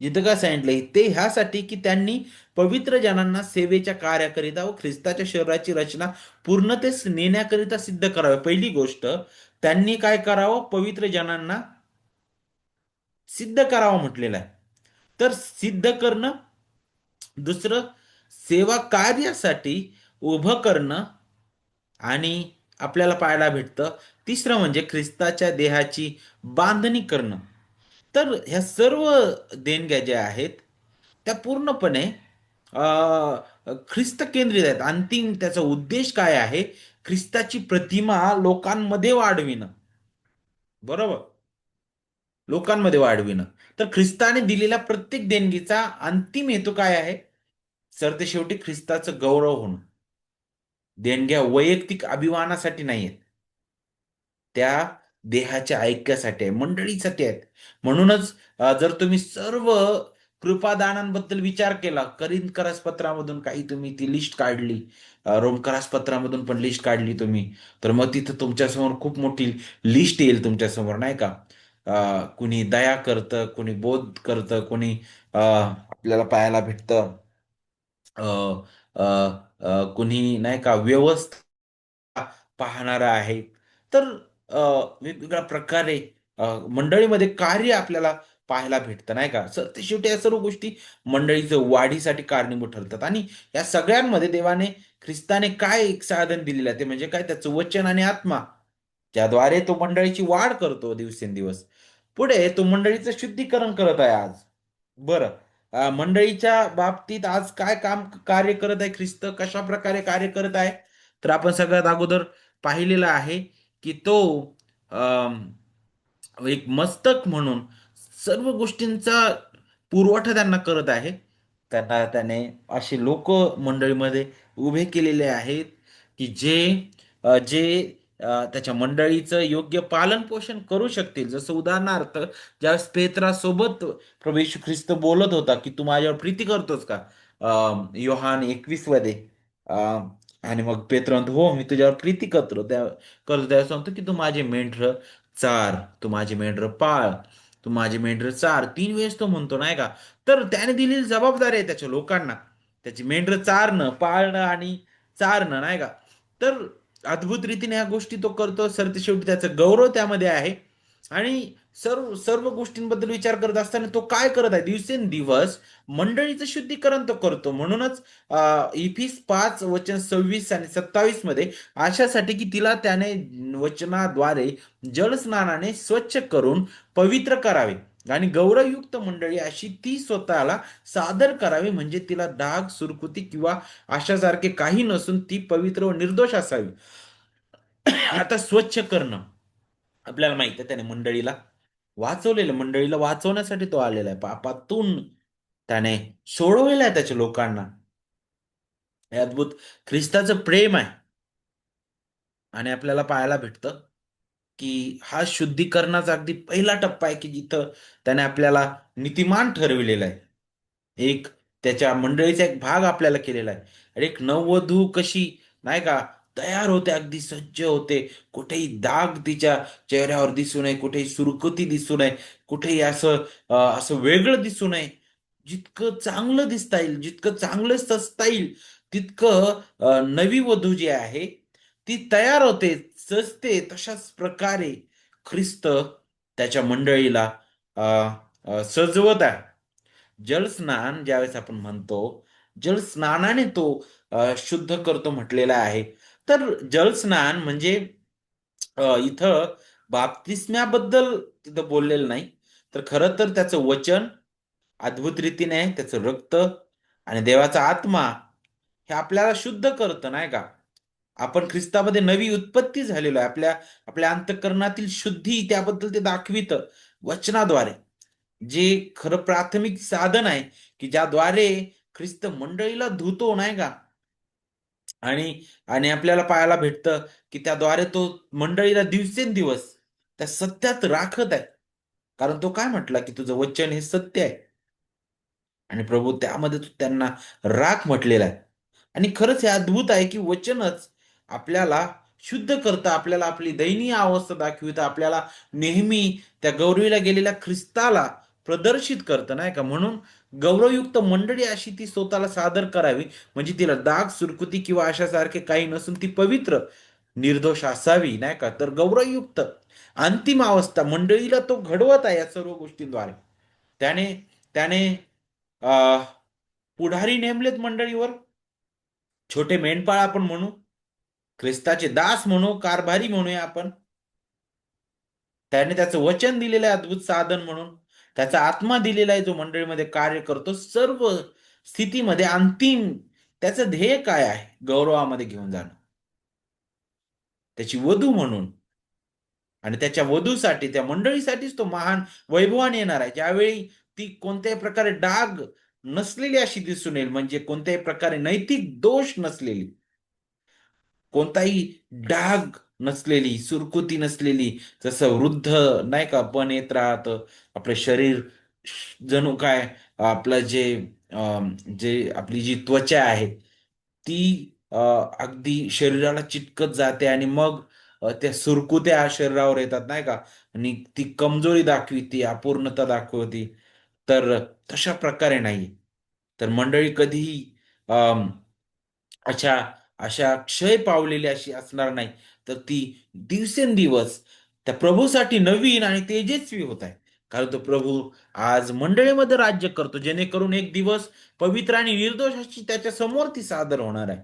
इथं काय सांगितलंय? ते ह्यासाठी की त्यांनी पवित्र जनांना सेवेच्या कार्याकरिता व ख्रिस्ताच्या शरीराची रचना पूर्णतेस नेण्याकरिता सिद्ध करावे. पहिली गोष्ट, त्यांनी काय करावं? पवित्र जनांना सिद्ध करावं म्हटलेलं आहे. तर सिद्ध करणं, दुसरं सेवा कार्यासाठी उभं करणं आणि आपल्याला पाहायला भेटतं. तिसरं म्हणजे ख्रिस्ताच्या देहाची बांधणी करणं. तर ह्या सर्व देणग्या ज्या आहेत त्या पूर्णपणे ख्रिस्त केंद्रित आहेत. अंतिम त्याचा उद्देश काय आहे? ख्रिस्ताची प्रतिमा लोकांमध्ये वाढविणं. बरोबर? लोकांमध्ये वाढविणं. तर ख्रिस्ताने दिलेल्या प्रत्येक देणगीचा अंतिम हेतू काय आहे? तर ते शेवटी ख्रिस्ताचं गौरव होणं. देणग्या वैयक्तिक अभिमानासाठी नाहीयेत. त्या देहाच्या ऐक्यासाठी आहे, मंडळीसाठी आहेत. म्हणूनच जर तुम्ही सर्व कृपादानांबद्दल विचार केला, करिंथ पत्रामधून काही तुम्ही ती लिस्ट काढली, रोमकरास पत्रामधून पण लिस्ट काढली तुम्ही, तर मग तिथं तुमच्यासमोर खूप मोठी लिस्ट येईल तुमच्यासमोर, नाही का? कुणी दया करतं, कुणी बोध करतं, कुणी आपल्याला पाहायला भेटतं अ, अ, कुणी नाही का व्यवस्था पाहणारा आहे. तर अ, वेगवेगळ्या प्रकारे मंडळीमध्ये कार्य आपल्याला पाहायला भेटतं, नाही का? ते शेवटी या सर्व गोष्टी मंडळीचं वाढीसाठी कारणीभूत ठरतात आणि या सगळ्यांमध्ये देवाने ख्रिस्ताने काय एक साधन दिलेलं आहे ते म्हणजे काय? त्याचं वचन आणि आत्मा, ज्याद्वारे तो मंडळीची वाढ करतो दिवसेंदिवस. पुढे तो मंडळीचं शुद्धीकरण करत आहे आज. बरं. मंडळीच्या बाबतीत आज काय कार्य करत आहे ख्रिस्त? कशा प्रकारे कार्य करत आहे? तर आपण सगळ्यात अगोदर पाहिलेलं आहे, की तो अम, एक मस्तक म्हणून सर्व गोष्टींचा पुरवठा त्यांना करत आहे. त्याने असे लोक मंडळीमध्ये उभे केलेले आहेत, की जे त्याच्या मंडळीचं योग्य पालन पोषण करू शकतील. जसं उदाहरणार्थ, ज्यावेळेस पेत्रासोबत प्रभू येशू ख्रिस्त बोलत होता, की तू माझ्यावर प्रीती करतोस का? योहान 21 मध्ये. आणि मग पेत्र म्हणतो, हो मी तुझ्यावर प्रीती करतो. त्यावेळेस सांगतो, की तू माझे मेंढर चार, तू माझी मेंढर पाळ, तू माझी मेंढर चार. 3 वेळेस तो म्हणतो, नाही का? तर त्याने दिलेली जबाबदारी आहे त्याच्या लोकांना, त्याची मेंढर चारणं, पाळणं आणि चारणं, नाही का? तर अद्भुत रीतीने ह्या गोष्टी तो करतो. सरतेशेवटी त्याचा गौरव त्यामध्ये आहे. आणि सर्व सर्व गोष्टींबद्दल विचार करत असताना तो काय करत आहे? दिवसेंदिवस मंडळीचं शुद्धीकरण तो करतो. म्हणूनच इफिस 5 वचन 26 आणि 27 मध्ये, अशासाठी की तिला त्याने वचनाद्वारे जलस्नानाने स्वच्छ करून पवित्र करावे आणि गौरवयुक्त मंडळी अशी ती स्वतःला सादर करावी, म्हणजे तिला डाग, सुरकुती किंवा अशासारखे काही नसून ती पवित्र व निर्दोष असावी. आता स्वच्छ करणं, आपल्याला माहित आहे त्याने मंडळीला वाचवण्यासाठी तो आलेला आहे. पापातून त्याने सोडवलेलं आहे त्याच्या लोकांना. हे अद्भुत ख्रिस्ताचं प्रेम आहे. आणि आपल्याला पाहायला भेटतं, की हा शुद्धीकरणाचा अगदी पहिला टप्पा आहे, की जिथं त्याने आपल्याला नीतिमान ठरविलेलं आहे. एक त्याच्या मंडळीचा एक भाग आपल्याला केलेला आहे. आणि एक नववधू कशी, नाही का, तयार होते, अगदी सज्ज होते. कुठेही दाग तिच्या चेहऱ्यावर दिसू नये, कुठेही सुरकुती दिसू नये, कुठेही असं वेगळं दिसू नये. जितकं चांगलं दिसता येईल, जितकं चांगलं सजता येईल, तितकं नवी वधू जी आहे ती तयार होते, सजते. तशाच प्रकारे ख्रिस्त त्याच्या मंडळीला अ, सजवत आहे. जलस्नान ज्यावेळेस आपण म्हणतो, जलस्नानाने तो शुद्ध करतो म्हटलेला आहे. तर जलस्नान म्हणजे इथं बाप्तिस्म्याबद्दल तिथं बोललेलं नाही, तर खरं तर त्याचं वचन अद्भुत रीतीने त्याचं रक्त आणि देवाचा आत्मा हे आपल्याला शुद्ध करतं नाही का. आपण ख्रिस्तामध्ये नवी उत्पत्ती झालेलो आहे. आपल्या आपल्या अंतःकरणातील शुद्धी त्याबद्दल ते दाखवितं वचनाद्वारे. जे खरं प्राथमिक साधन आहे, की ज्याद्वारे ख्रिस्त मंडळीला धुतो नाही का. आणि आणि आपल्याला पाहायला भेटतं, की त्याद्वारे तो मंडळीला दिवसेंदिवस त्या सत्यात राखत आहे. कारण तो काय म्हटला, की तुझं वचन हे सत्य आहे. आणि प्रभू त्यामध्ये त्यांना राख म्हटलेला आहे. आणि खरंच हे अद्भुत आहे, की वचनच आपल्याला शुद्ध करतं, आपल्याला आपली दयनीय अवस्था दाखवितं, आपल्याला नेहमी त्या गौरवीला गेलेल्या ख्रिस्ताला प्रदर्शित करतं नाही का. म्हणून गौरवयुक्त मंडळी अशी ती स्वतःला सादर करावी, म्हणजे तिला दाग, सुरकुती किंवा अशासारखे काही नसून ती पवित्र, निर्दोष असावी नाही का. तर गौरवयुक्त अंतिम अवस्था मंडळीला तो घडवत आहे या सर्व गोष्टींद्वारे. त्याने त्याने अ, पुढारी नेमलेत मंडळीवर, छोटे मेंढपाळ आपण म्हणू, ख्रिस्ताचे दास म्हणू, कारभारी म्हणूया आपण. त्याने त्याचं वचन दिलेलं आहे अद्भुत साधन म्हणून. त्याचा आत्मा दिलेला आहे जो मंडळीमध्ये कार्य करतो सर्व स्थितीमध्ये. अंतिम त्याचं ध्येय काय आहे? गौरवामध्ये घेऊन जाणं, त्याची वधू म्हणून. आणि त्याच्या वधूसाठी, त्या मंडळीसाठीच तो महान वैभवान येणार आहे, ज्यावेळी ती कोणत्याही प्रकारे डाग नसलेली अशी दिसून येईल, म्हणजे कोणत्याही प्रकारे नैतिक दोष नसलेली, कोणताही डाग नसलेली, सुरकुती नसलेली. जसं वृद्ध नाही का पण येत राहतं, आपलं शरीर जणू काय आपलं जे आपली जी त्वचा आहे ती अगदी शरीराला चिटकत जाते आणि मग त्या सुरकुत्या शरीरावर येतात नाही का. आणि ती कमजोरी दाखविते, अपूर्णता दाखवते. तर तशा प्रकारे नाही. तर मंडळी कधीही अशा अशा क्षय पावलेली अशी असणार नाही, तर ती दिवसेंदिवस त्या प्रभूसाठी नवीन आणि तेजस्वी होत आहे. कारण तो प्रभू आज मंडळीमध्ये राज्य करतो, जेणेकरून एक दिवस पवित्र आणि निर्दोष अशी त्याच्या समोर ती सादर होणार आहे.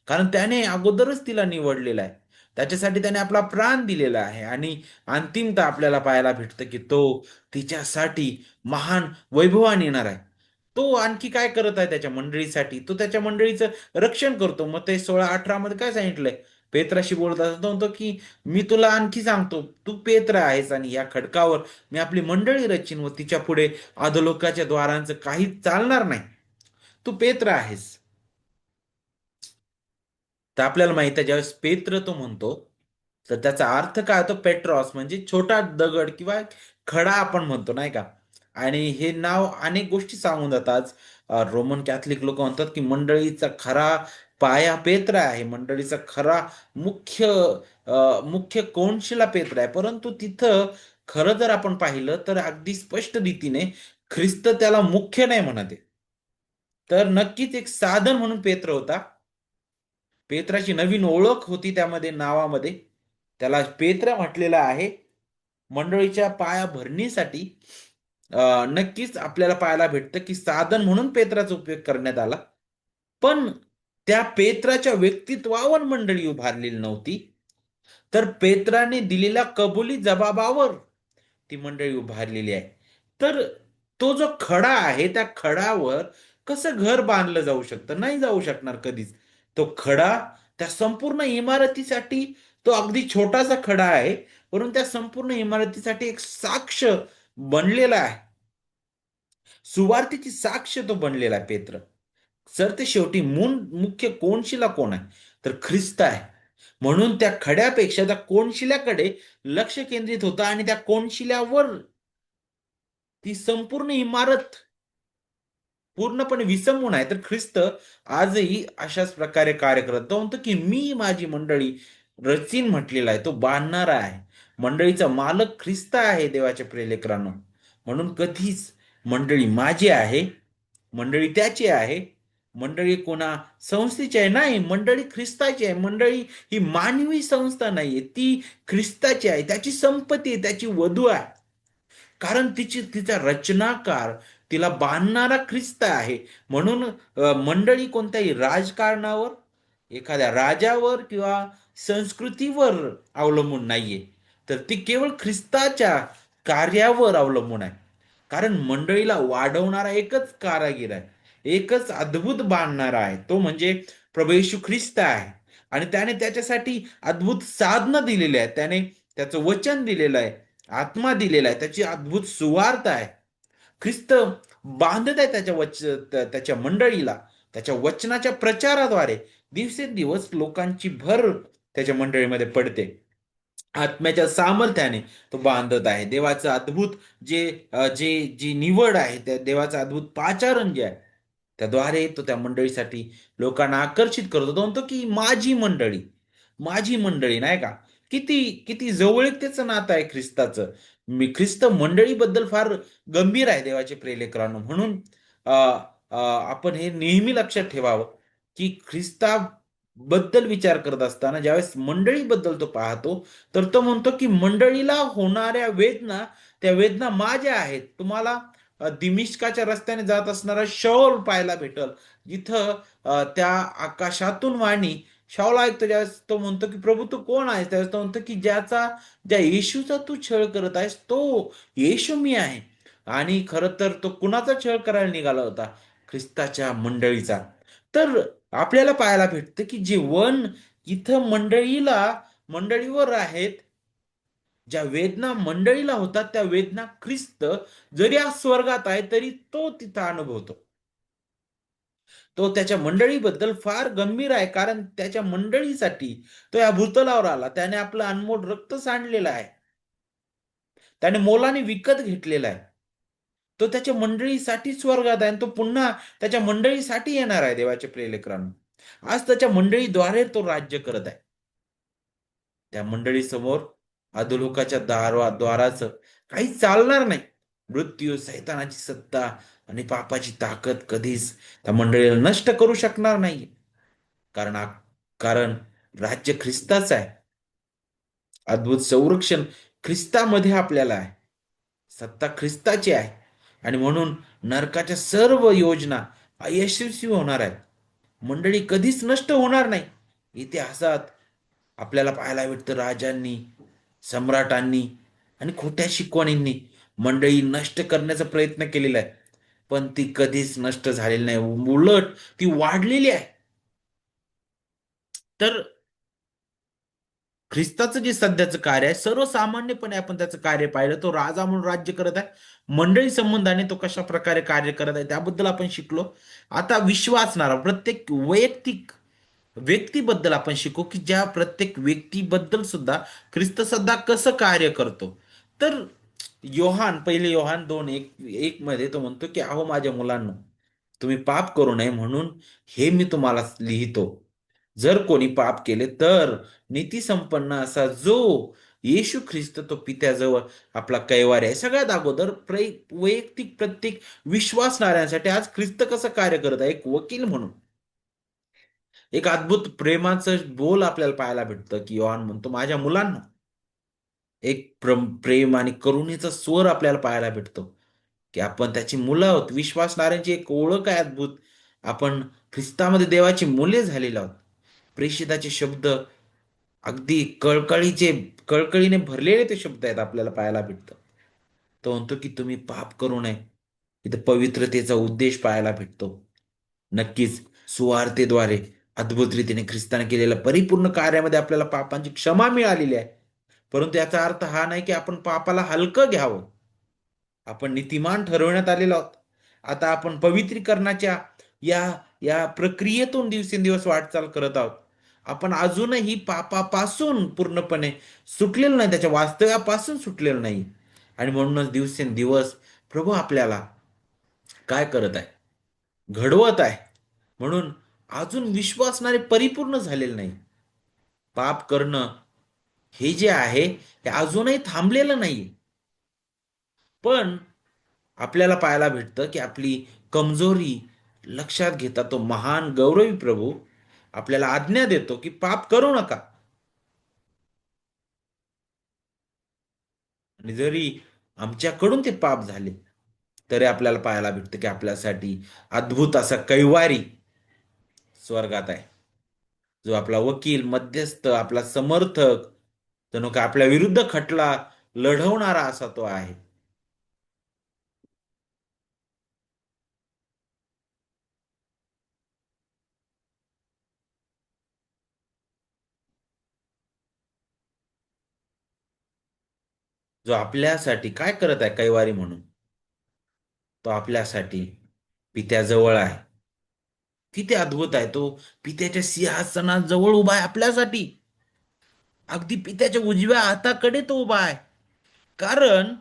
कारण त्याने अगोदरच तिला निवडलेलं आहे, त्याच्यासाठी त्याने आपला प्राण दिलेला आहे. आणि अंतिमता आपल्याला पाहायला भेटतं, की तो तिच्यासाठी महान वैभवान येणार आहे. तो आणखी काय करत आहे त्याच्या मंडळीसाठी? तो त्याच्या मंडळीचं रक्षण करतो. मग ते 16:18 मध्ये काय सांगितलंय? पेत्राशी बोलत असताना तो म्हणतो, की मी तुला आणखी सांगतो, तू पेत्र आहेस आणि या खडकावर मी आपली मंडळी रचीन व तिच्या पुढे अधोलोकाच्या द्वारांचं काही चालणार नाही. तू पेत्र आहेस. तर आपल्याला माहित आहे, ज्यावेळेस पेत्र तो म्हणतो, तर त्याचा अर्थ काय होतो? पेट्रॉस म्हणजे छोटा दगड किंवा खडा आपण म्हणतो नाही का. आणि हे नाव अनेक गोष्टी सांगून जातात. रोमन कॅथलिक लोक म्हणतात, की मंडळीचा खरा पाया पेत्र आहे, मंडळीचा खरा मुख्य मुख्य कोनशिला पेत्र आहे. परंतु तिथं खरं जर आपण पाहिलं तर अगदी स्पष्ट रीतीने ख्रिस्त त्याला मुख्य नाही म्हणत आहे. तर नक्कीच एक साधन म्हणून पेत्र होता. पेत्राची नवीन ओळख होती त्यामध्ये, नावामध्ये त्याला पेत्र म्हटलेलं आहे. मंडळीच्या पाया भरणीसाठी नक्कीच आपल्याला पाहायला भेटतं, की साधन म्हणून पेत्राचा उपयोग करण्यात आला. पण त्या पेत्राच्या व्यक्तित्वावर मंडळी उभारलेली नव्हती, तर पेत्राने दिलेल्या कबुली जबाबावर ती मंडळी उभारलेली आहे. तर तो जो खडा आहे, त्या खडावर कसं घर बांधलं जाऊ शकतं? नाही जाऊ शकणार कधीच. तो खडा त्या संपूर्ण इमारतीसाठी, तो अगदी छोटासा खडा आहे, परंतु त्या संपूर्ण इमारतीसाठी एक साक्ष बनलेला आहे. सुवार्थीची साक्ष तो बनलेला आहे पेत्र. सर ते शेवटी मुख्य कोनशिला कोण आहे? तर ख्रिस्त आहे. म्हणून त्या खड्यापेक्षा त्या कोनशिल्याकडे लक्ष केंद्रित होतं आणि त्या कोनशिल्यावर ती संपूर्ण इमारत पूर्णपणे विसंबून आहे. तर ख्रिस्त आजही अशाच प्रकारे कार्य करत. तो म्हणतो, की मी माझी मंडळी रचीन म्हटलेला आहे, तो बांधणारा आहे. मंडळीचा मालक ख्रिस्त आहे देवाच्या प्रियलेकरांनो. म्हणून कधीच मंडळी माझी आहे, मंडळी त्याची आहे, मंडळी कोणा संस्थेची आहे नाही, मंडळी ख्रिस्ताची आहे. मंडळी ही मानवी संस्था नाहीये, ती ख्रिस्ताची आहे, त्याची संपत्ती आहे, त्याची वधू आहे. कारण तिचा रचनाकार, तिला बांधणारा ख्रिस्त आहे. म्हणून मंडळी कोणत्याही राजकारणावर एखाद्या राजावर किंवा संस्कृतीवर अवलंबून नाहीये, तर ती केवळ ख्रिस्ताच्या कार्यावर अवलंबून आहे. कारण मंडळीला वाढवणारा एकच कारागीर आहे, एकच अद्भुत बांधणारा आहे, तो म्हणजे प्रभू येशू ख्रिस्त आहे. आणि त्याने त्याच्यासाठी अद्भुत साधनं दिलेली आहे, त्याने त्याचं वचन दिलेलं आहे, आत्मा दिलेला आहे, त्याची अद्भुत सुवार्थ आहे. ख्रिस्त बांधत आहे त्याच्या मंडळीला, त्याच्या वचनाच्या प्रचाराद्वारे दिवसेंदिवस लोकांची भर त्याच्या मंडळीमध्ये पडते. आत्म्याच्या सामर्थ्याने तो बांधत आहे. देवाचं अद्भुत जे जी निवड आहे, त्या देवाचं अद्भुत पाचारण जे आहे, त्याद्वारे तो त्या मंडळीसाठी लोकांना आकर्षित करतो. तो म्हणतो की माझी मंडळी नाही का? किती किती जवळीकतेचं नातं आहे ख्रिस्ताचं. ख्रिस्त मंडळीबद्दल फार गंभीर आहे देवाचे प्रियलेकरांनो. म्हणून अ, आपण हे नेहमी लक्षात ठेवावं की ख्रिस्ताबद्दल विचार करत असताना ज्यावेळेस मंडळीबद्दल तो पाहतो, तर तो म्हणतो की मंडळीला होणाऱ्या वेदना, त्या वेदना माझ्या आहेत. तुम्हाला दिमिश्काच्या रस्त्याने जात असणारा शौल पाहायला भेटल, जिथं त्या आकाशातून वाणी शाऊल ऐकतो. ज्यावेळेस तो म्हणतो की प्रभू तू कोण आहेस, त्यावेळेस तो म्हणतो की ज्या येशूचा तू छळ करत आहेस, तो येशू मी आहे. आणि खरं तर तो कुणाचा छळ करायला निघाला होता? ख्रिस्ताच्या मंडळीचा. तर आपल्याला पाहायला भेटतं की जे इथं मंडळीवर आहेत, ज्या वेदना मंडळीला होतात, त्या वेदना ख्रिस्त जरी आज स्वर्गात आहे तरी तो तिथं अनुभवतो. तो त्याच्या मंडळीबद्दल फार गंभीर आहे, कारण त्याच्या मंडळीसाठी तो या भूतलावर आला. त्याने आपलं अनमोल रक्त सांडलेलं आहे. त्याने मोलाने विकत घेतलेला आहे. तो त्याच्या मंडळीसाठी स्वर्गात आहे आणि तो पुन्हा त्याच्या मंडळीसाठी येणार आहे देवाच्या प्रियलेकरांनो. आज त्याच्या मंडळीद्वारे तो राज्य करत आहे. त्या मंडळीसमोर अधोलोकाच्या द्वाराचं काही चालणार नाही. मृत्यू, सैतानाची सत्ता आणि पापाची ताकद कधीच त्या मंडळीला नष्ट करू शकणार नाही. कारण कारण राज्य ख्रिस्ताचं आहे. अद्भुत संरक्षण ख्रिस्तामध्ये आपल्याला आहे. सत्ता ख्रिस्ताची आहे. आणि म्हणून नरकाच्या सर्व योजना अयशस्वी होणार आहेत. मंडळी कधीच नष्ट होणार नाही. इतिहासात आपल्याला पाहायला भेटतं, राजांनी, सम्राटांनी आणि खोट्या शिकवणींनी मंडळी नष्ट करण्याचा प्रयत्न केलेला आहे. पण ती कधीच नष्ट झालेली नाही. उलट ती वाढलेली आहे. तर ख्रिस्ताचं जे सध्याचं कार्य आहे, सर्वसामान्यपणे आपण त्याचं कार्य पाहिलं, तो राजा म्हणून राज्य करत आहे. मंडळी संबंधाने तो कशा प्रकारे कार्य करत आहे त्याबद्दल आपण शिकलो. आता विश्वासणारा प्रत्येक वैयक्तिक व्यक्तीबद्दल आपण शिकू, की ज्या प्रत्येक व्यक्तीबद्दल सुद्धा ख्रिस्त सध्या कसं कार्य करतो. तर पहिले योहान 2:1 मध्ये तो म्हणतो की अहो माझ्या मुलांनो, तुम्ही पाप करू नये म्हणून हे मी तुम्हाला लिहितो. जर कोणी पाप केले तर नीतीसंपन्न असा जो येशू ख्रिस्त तो पित्याजवळ आपला कैवार आहे. सगळ्यात अगोदर वैयक्तिक प्रत्येक विश्वासणाऱ्यांसाठी आज ख्रिस्त कसं कार्य करत आहे, एक वकील म्हणून एक अद्भुत प्रेमाचं बोल आपल्याला पाहायला भेटतं, की योहान म्हणतो माझ्या मुलांना, एक प्रेम आणि करुणेचा स्वर आपल्याला पाहायला भेटतो, की आपण त्याची मुलं आहोत. विश्वासणाऱ्यांची एक ओळख आहे अद्भुत. आपण ख्रिस्तामध्ये देवाची मुले झालेलो आहोत. प्रेषिताचे शब्द अगदी कळकळीने भरलेले ते शब्द आहेत, आपल्याला पाहायला भेटतं. तो म्हणतो की तुम्ही पाप करू नये. इथं पवित्रतेचा उद्देश पाहायला भेटतो. नक्कीच सुवार्तेद्वारे अद्भुत रीतीने ख्रिस्ताने केलेल्या परिपूर्ण कार्यामध्ये आपल्याला पापांची क्षमा मिळालेली आहे. परंतु याचा अर्थ हा नाही की आपण पापाला हलकं घ्यावं. आपण नीतिमान ठरवण्यात आलेलो आहोत. आता आपण पवित्रीकरणाच्या या या प्रक्रियेतून दिवसेंदिवस वाटचाल करत आहोत. आपण अजूनही पापापासून पूर्णपणे सुटलेलो नाही, त्याच्या वास्तव्यापासून सुटलेलो नाही. आणि म्हणूनच दिवसेंदिवस प्रभू आपल्याला काय करत आहे, घडवत आहे. म्हणून अजून विश्वासणारे परिपूर्ण झालेले नाही. पाप करणं हे जे आहे, हे अजूनही थांबलेलं नाही. पण आपल्याला पाहायला भेटतं की आपली कमजोरी लक्षात घेता तो महान गौरवी प्रभू आपल्याला आज्ञा देतो की पाप करू नका. आणि जरी आमच्याकडून ते पाप झाले, तरी आपल्याला पाहायला भेटतं की आपल्यासाठी अद्भुत असा कैवारी स्वर्गात आहे. जो आपला वकील, मध्यस्थ, आपला समर्थक, जणू काय आपल्या विरुद्ध खटला लढवणारा असा तो आहे. जो आपल्यासाठी काय करत आहे कैवारी म्हणून, तो आपल्यासाठी पित्याजवळ आहे. किती अद्भुत आहे तो. पित्याच्या सिंहासनाजवळ उभा आहे आपल्यासाठी. अगदी पित्याच्या उजव्या हाताकडे तो उभा आहे. कारण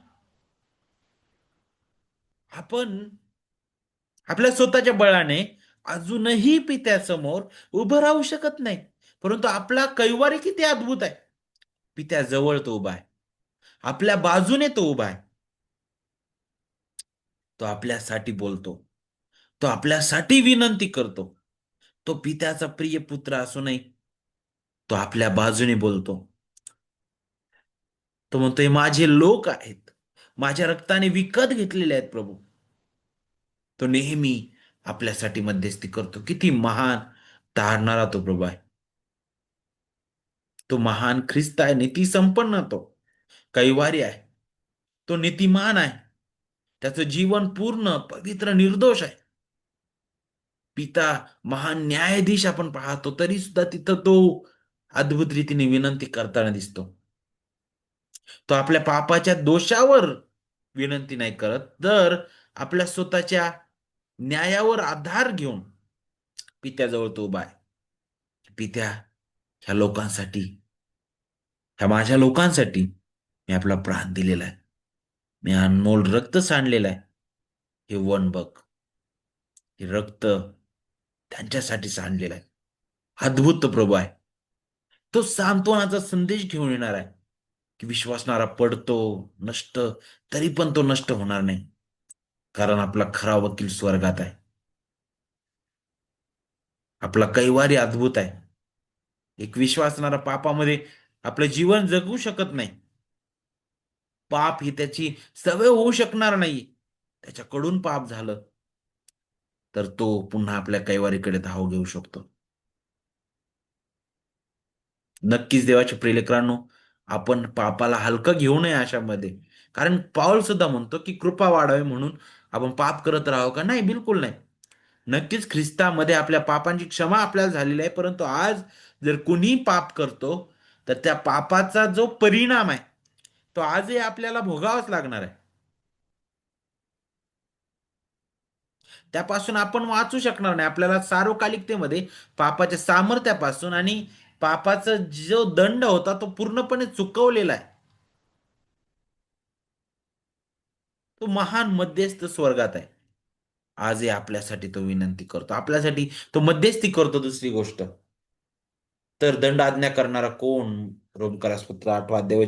आपण आपल्या स्वतःच्या बळाने अजूनही पित्यासमोर उभं राहू शकत नाही. परंतु आपला कैवारी किती अद्भुत आहे. पित्याजवळ तो उभा आहे. आपल्या बाजूने तो उभा आहे. तो आपल्यासाठी बोलतो. तो आपल्यासाठी विनंती करतो. तो पित्याचा प्रिय पुत्र असूनही तो आपल्या बाजूने बोलतो. तो म्हणतो, हे माझे लोक आहेत. माझ्या रक्ताने विकत घेतलेले आहेत प्रभू. तो नेहमी आपल्यासाठी मध्यस्थी करतो. किती महान तारणारा तो प्रभू आहे. तो महान ख्रिस्त आहे. नीती संपन्न तो कैवारी आहे. तो नीतिमान आहे. त्याचं जीवन पूर्ण पवित्र निर्दोष आहे. पिता महान न्यायाधीश आपण पाहतो तरी सुद्धा तिथं तो अद्भुत रीतीने विनंती करताना दिसतो. तो आपल्या पापाच्या दोषावर विनंती नाही करत, तर आपल्या स्वतःच्या न्यायावर आधार घेऊन पित्याजवळ तो उभा आहे. पित्या, ह्या लोकांसाठी, ह्या माझ्या लोकांसाठी मी आपला प्राण दिलेला आहे. मी अनमोल रक्त सांडलेलं आहे. हे वन बघ, हे रक्त त्यांच्यासाठी सांडलेलं आहे. अद्भुत तो प्रभू आहे. तो सांत्वनाचा संदेश घेऊन येणार आहे की विश्वासणारा पडतो, नष्ट, तरी पण तो नष्ट होणार नाही. कारण आपला खरा वकील स्वर्गात आहे. आपला कैवारी अद्भुत आहे. एक विश्वासणारा पापामध्ये आपलं जीवन जगू शकत नाही. पाप ही त्याची सवय होऊ शकणार नाही. त्याच्याकडून पाप झालं तर तो पुन्हा आपल्या कैवारीकडे धाव घेऊ शकतो. नक्कीच देवाच्या प्रियलेकरांनो, आपण पापाला हलकं घेऊ नये अशामध्ये. कारण पाऊल सुद्धा म्हणतो की कृपा वाढावी म्हणून आपण पाप करत राहावं का? नाही, बिलकुल नाही. नक्कीच ख्रिस्तामध्ये आपल्या पापांची क्षमा आपल्याला झालेली आहे. परंतु आज जर कुणी पाप करतो, तर त्या पापाचा जो परिणाम आहे, तो आजही आपल्याला भोगावाच लागणार आहे. त्यापासून आपण वाचू शकणार नाही. आपल्याला सार्वकालिकतेमध्ये पापाच्या सामर्थ्यापासून आणि पापाचा जो दंड होता तो पूर्णपणे चुकवलेला आहे. तो महान मध्यस्थ स्वर्गात आहे. आजही आपल्यासाठी तो विनंती करतो. आपल्यासाठी तो मध्यस्थी करतो. दुसरी गोष्ट तर दंड आज्ञा करणारा कोण? रोमकारासपत्र 8 अध्याय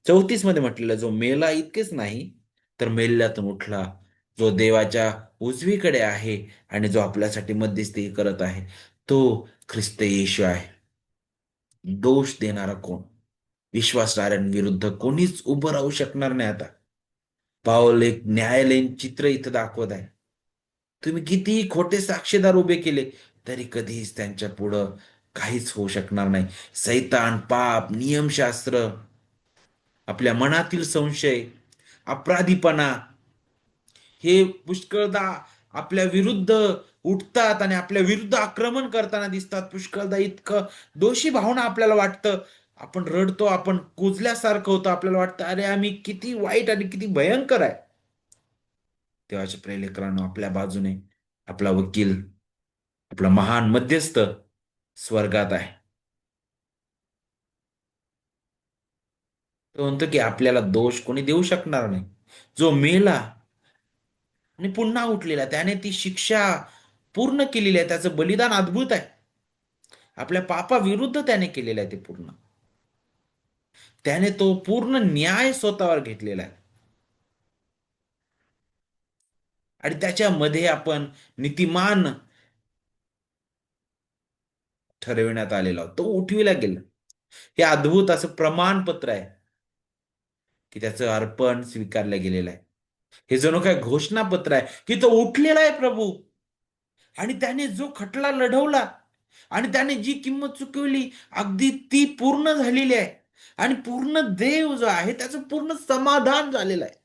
34 मध्ये म्हटलेलं, जो मेला इतकेच नाही तर मेल्यातून उठला, जो देवाच्या उजवीकडे आहे आणि जो आपल्यासाठी मध्यस्थी करत आहे, तो ख्रिस्त येशू आहे. दोष देणारा कोण? विश्वासणाऱ्यांविरुद्ध कोणीच उभं राहू शकणार नाही आता. पाऊल एक न्यायालयीन चित्र इथं दाखवत आहे. तुम्ही कितीही खोटे साक्षीदार उभे केले तरी कधीच त्यांच्या पुढं काहीच होऊ शकणार नाही. सैतान, पाप, नियमशास्त्र, आपल्या मनातील संशय, अपराधीपणा, हे पुष्कळदा आपल्या विरुद्ध उठतात आणि आपल्या विरुद्ध आक्रमण करताना दिसतात. पुष्कळदा इतकं दोषी भावना आपल्याला वाटतं. आपण रडतो, आपण कुजल्यासारखं होतं. आपल्याला वाटतं, अरे आम्ही किती वाईट आणि किती भयंकर आहे. देवाच्या प्रियलेकरांनो, आपल्या बाजूने आपला वकील, आपला महान मध्यस्थ स्वर्गात आहे. तो म्हणतो की आपल्याला दोष कोणी देऊ शकणार नाही. जो मेला आणि पुन्हा उठलेला, त्याने ती शिक्षा पूर्ण केलेली आहे. त्याचं बलिदान अद्भुत आहे. आपल्या पापाविरुद्ध त्याने केलेलं आहे ते पूर्ण. त्याने तो पूर्ण न्याय स्वतःवर घेतलेला आहे. आणि त्याच्यामध्ये आपण नीतिमान ठरविण्यात आलेला आहोत. तो उठविला गेला. हे अद्भुत असं प्रमाणपत्र आहे की त्याचं अर्पण स्वीकारलं गेलेलं आहे. हे जणू काय घोषणापत्र आहे की तो उठलेला आहे प्रभू. आणि त्याने जो खटला लढवला, आणि त्याने जी किंमत चुकवली अगदी ती पूर्ण झालेली आहे. आणि पूर्ण देव जो आहे त्याचं पूर्ण समाधान झालेलं आहे.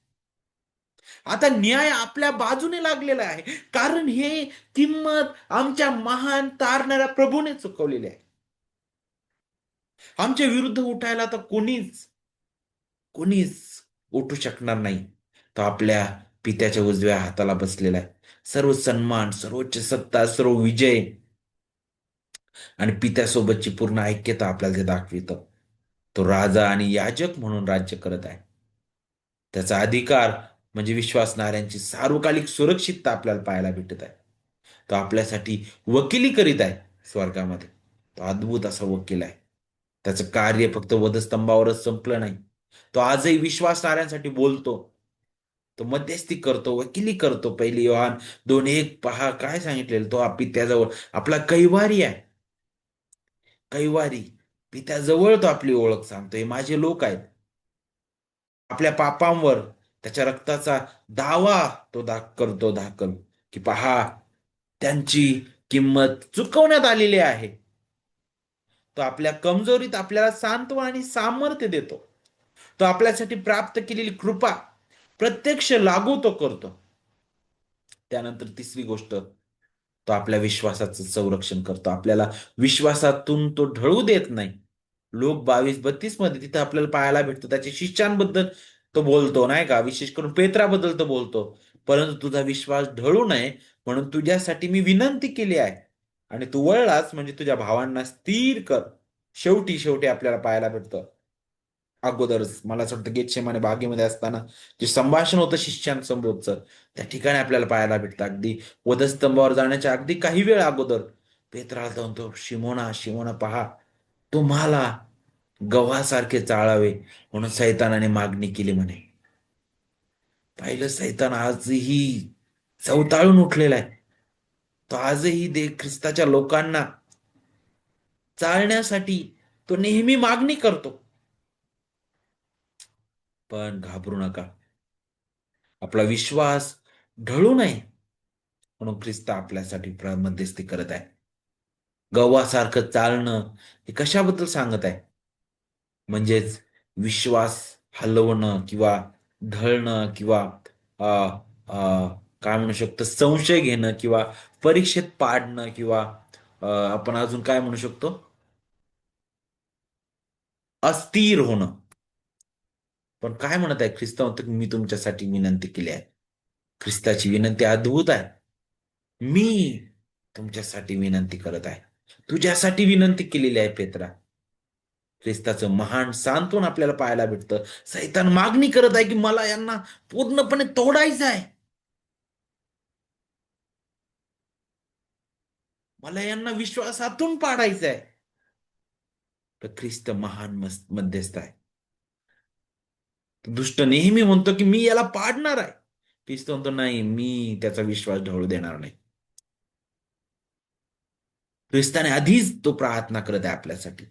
आता न्याय आपल्या बाजूने लागलेला आहे, कारण हे किंमत आमच्या महान तारणाऱ्या प्रभूने चुकवलेली आहे. आमच्या विरुद्ध उठायला तर कोणीच उठू शकणार नाही. तो आपल्या पित्याच्या उजव्या हाताला बसलेला आहे. सर्व सन्मान, सर्वोच्च सत्ता, सर्व विजय आणि पित्यासोबतची पूर्ण ऐक्यता आपल्याला ते दाखवितं. तो राजा आणि याजक म्हणून राज्य करत आहे. त्याचा अधिकार म्हणजे विश्वासणाऱ्यांची सार्वकालिक सुरक्षितता आपल्याला पाहायला भेटत आहे. तो आपल्यासाठी वकिली करीत आहे स्वर्गामध्ये. तो अद्भुत असा वकील आहे. त्याचं कार्य फक्त वधस्तंभावरच संपलं नाही. तो आजही विश्वासणाऱ्यांसाठी बोलतो. तो मध्यस्थी करतो, वकिली करतो. पहिली योहान 2:1 पहा काय सांगितलेलं, तो पित्याजवळ आपला कैवारी आहे. कैवारी पित्याजवळ तो आपली ओळख सांगतो. हे माझे लोक आहेत. आपल्या पापांवर त्याच्या रक्ताचा दावा तो करतो दाखल, की पहा त्यांची किंमत चुकवण्यात आलेली आहे. तो आपल्या कमजोरीत आपल्याला सांत्वन आणि सामर्थ्य देतो. तो आपल्यासाठी प्राप्त केलेली कृपा प्रत्यक्ष लागू तो करतो. त्यानंतर तिसरी गोष्ट, तो आपल्या विश्वासाचं संरक्षण करतो. आपल्याला विश्वासातून तो ढळू देत नाही. लोक 22-32 मध्ये तिथे आपल्याला पाहायला भेटतो. त्याच्या शिष्यांबद्दल तो बोलतो नाही का? विशेष करून पेत्राबद्दल तो बोलतो. परंतु तुझा विश्वास ढळू नये म्हणून तुझ्यासाठी मी विनंती केली आहे. आणि तू वळलास म्हणजे तुझ्या भावांना स्थिर कर. शेवटी आपल्याला पाहायला भेटतं. अगोदरच मला असं वाटतं गेटसेमाने बागेमध्ये असताना जे संभाषण होतं शिष्यांसमोरचं, त्या ठिकाणी आपल्याला पाहायला भेटतं. अगदी वधस्तंभावर जाण्याच्या अगदी काही वेळ अगोदर पेत्राला तो म्हणतो, शिमोना शिमोना पहा, तुम्हाला गव्हासारखे चाळावे म्हणून सैतानाने मागणी केली म्हणे. पाहिलं, सैतान आजही चवताळून उठलेला आहे. तो आजही ख्रिस्ताच्या लोकांना चालण्यासाठी तो नेहमी मागणी करतो. पण घाबरू नका. आपला विश्वास ढळू नये म्हणून ख्रिस्त आपल्यासाठी मध्यस्थी करत आहे. गव्हासारखं चालणं हे कशाबद्दल सांगत आहे? म्हणजेच विश्वास हलवणं किंवा ढळणं किंवा अ, अ, काय म्हणू शकतो, संशय घेणं किंवा परीक्षेत पाडणं किंवा आपण अजून काय म्हणू शकतो, अस्थिर होणं. पण काय म्हणत आहे ख्रिस्त? म्हणतो की मी तुमच्यासाठी विनंती केली आहे. ख्रिस्ताची विनंती अद्भुत आहे. मी तुमच्यासाठी विनंती करत आहे. तुझ्यासाठी विनंती केलेली आहे पेत्रा. ख्रिस्ताचं महान सांत्वन आपल्याला पाहायला भेटतं. सैतान मागणी करत आहे की मला यांना पूर्णपणे तोडायचं आहे. मला यांना विश्वासातून पाडायचं आहे. तर ख्रिस्त महान मध्यस्थ आहे. दुष्ट नेहमी म्हणतो की मी याला पाडणार आहे. ख्रिस्त म्हणतो नाही, मी त्याचा विश्वास ढवळू देणार नाही. ख्रिस्ताने आधीच तो प्रार्थना करत आहे आपल्यासाठी.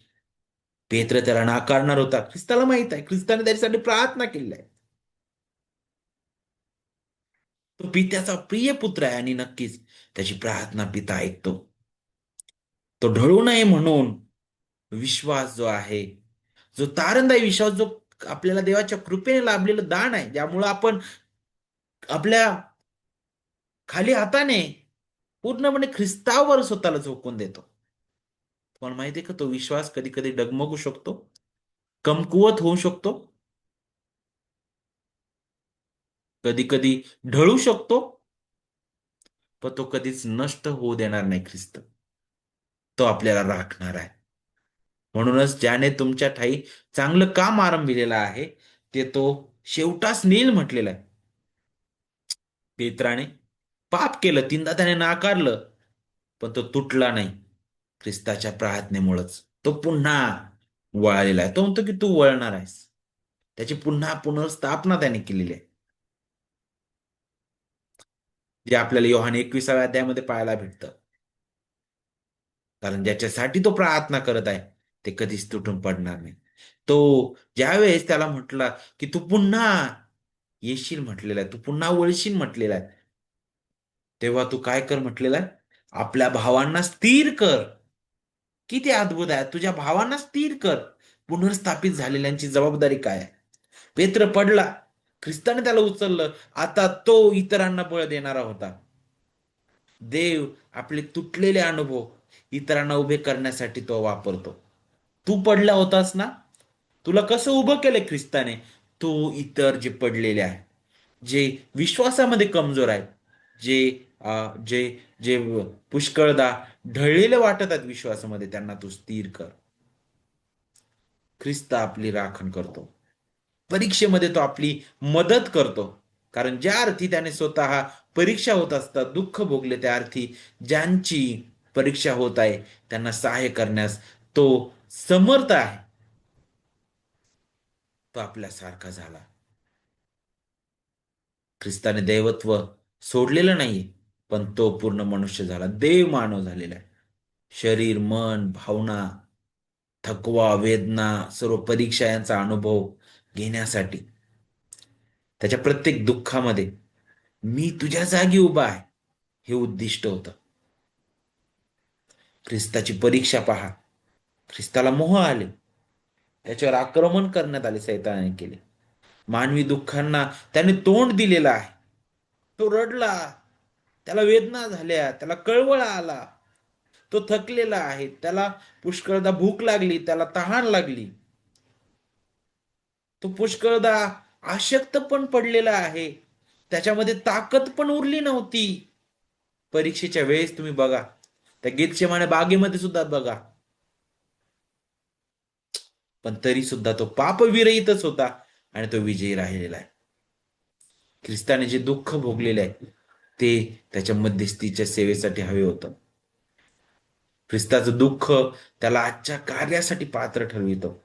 पेत्र त्याला नाकारणार होता, ख्रिस्ताला माहित आहे. ख्रिस्ताने त्याच्यासाठी प्रार्थना केली आहे. तो पित्याचा प्रिय पुत्र आहे आणि नक्कीच त्याची प्रार्थना पिता ऐकतो. तो ढळू नये म्हणून विश्वास जो आहे, जो तारणदायी विश्वास, जो आपल्याला देवाच्या कृपेने लाभलेलं दान आहे, ज्यामुळं आपण आपल्या खाली हाताने पूर्णपणे ख्रिस्तावर स्वतःला झोकून देतो. तुम्हाला माहिती आहे का, तो विश्वास कधी कधी डगमगू शकतो, कमकुवत होऊ शकतो, कधी कधी ढळू शकतो, पण तो कधीच नष्ट होऊ देणार नाही ख्रिस्त. तो आपल्याला राखणार आहे. म्हणूनच ज्याने तुमच्या ठायी चांगलं काम आरंभिलेलं आहे, ते तो शेवटास नेईल म्हटलेलं आहे. पेत्राने पाप केलं, 3दा त्याने नाकारलं, पण तो तुटला नाही. ख्रिस्ताच्या प्रार्थनेमुळेच तो पुन्हा वळालेला आहे. तो म्हणतो की तू वळणार आहेस. त्याची पुन्हा पुनर्स्थापना त्याने केलेली आहे. जे आपल्याला योहान 21व्या अध्यायामध्ये पाहायला भेटतं. कारण ज्याच्यासाठी तो प्रार्थना करत आहे, ते कधीच तुटून पडणार नाही. तो ज्यावेळेस त्याला म्हटला की तू पुन्हा येशील म्हटलेला आहे, तू पुन्हा वळशील म्हटलेला आहे, तेव्हा तू काय कर म्हटलेला आहे? आपल्या भावांना स्थिर कर. किती अद्भुत आहे. तुझ्या भावांना स्थिर कर. पुनर्स्थापित झालेल्यांची जबाबदारी काय आहे? पेत्र पडला, ख्रिस्ताने त्याला उचललं. आता तो इतरांना बळ देणारा होता. देव आपले तुटलेले अनुभव इतरांना उभे करण्यासाठी तो वापरतो. तू पडला होतास ना, तुला कसं उभं केलं ख्रिस्ताने? तू इतर जे पडलेले आहेत, जे विश्वासामध्ये कमजोर आहेत, जे जे जे पुष्कळदा ढळलेले वाटत आहेत विश्वासामध्ये, त्यांना तू स्थिर कर. ख्रिस्त आपली राखण करतो. परीक्षेमध्ये तो आपली मदत करतो. कारण ज्या अर्थी त्याने स्वतः परीक्षा होत असतात, दुःख भोगले, त्या अर्थी ज्यांची परीक्षा होत आहे त्यांना सहाय्य करण्यास तो समर्थ आहे. तो आपल्यासारखा झाला. ख्रिस्ताने दैवत्व सोडलेलं नाहीये, पण तो पूर्ण मनुष्य झाला, देव मानव झालेला आहे. शरीर, मन, भावना, थकवा, वेदना, सर्व परीक्षा यांचा अनुभव घेण्यासाठी त्याच्या प्रत्येक दुःखामध्ये मी तुझ्या जागी उभा आहे हे उद्दिष्ट होतं. ख्रिस्ताची परीक्षा पहा. ख्रिस्ताला मोह आले, त्याच्यावर आक्रमण करण्यात आले, सैतानाने केले. मानवी दुःखांना त्याने तोंड दिलेलं आहे. तो रडला, त्याला वेदना झाल्या, त्याला कळवळा आला. तो थकलेला आहे, त्याला पुष्कळदा भूक लागली, त्याला तहान लागली. तो पुष्कळदा आशक्त पण पडलेला आहे, त्याच्यामध्ये ताकद पण उरली नव्हती. परीक्षेच्या वेळेस तुम्ही बघा, त्या गेतशेमाने बागेमध्ये सुद्धा बघा, पण तरी सुद्धा तो पापविरहितच होता आणि तो विजयी राहिलेला आहे. ख्रिस्ताने जे दुःख भोगलेले आहे ते त्याच्या मध्यस्थीच्या सेवेसाठी हवे होतं. ख्रिस्ताचं दुःख त्याला आजच्या कार्यासाठी पात्र ठरवितो.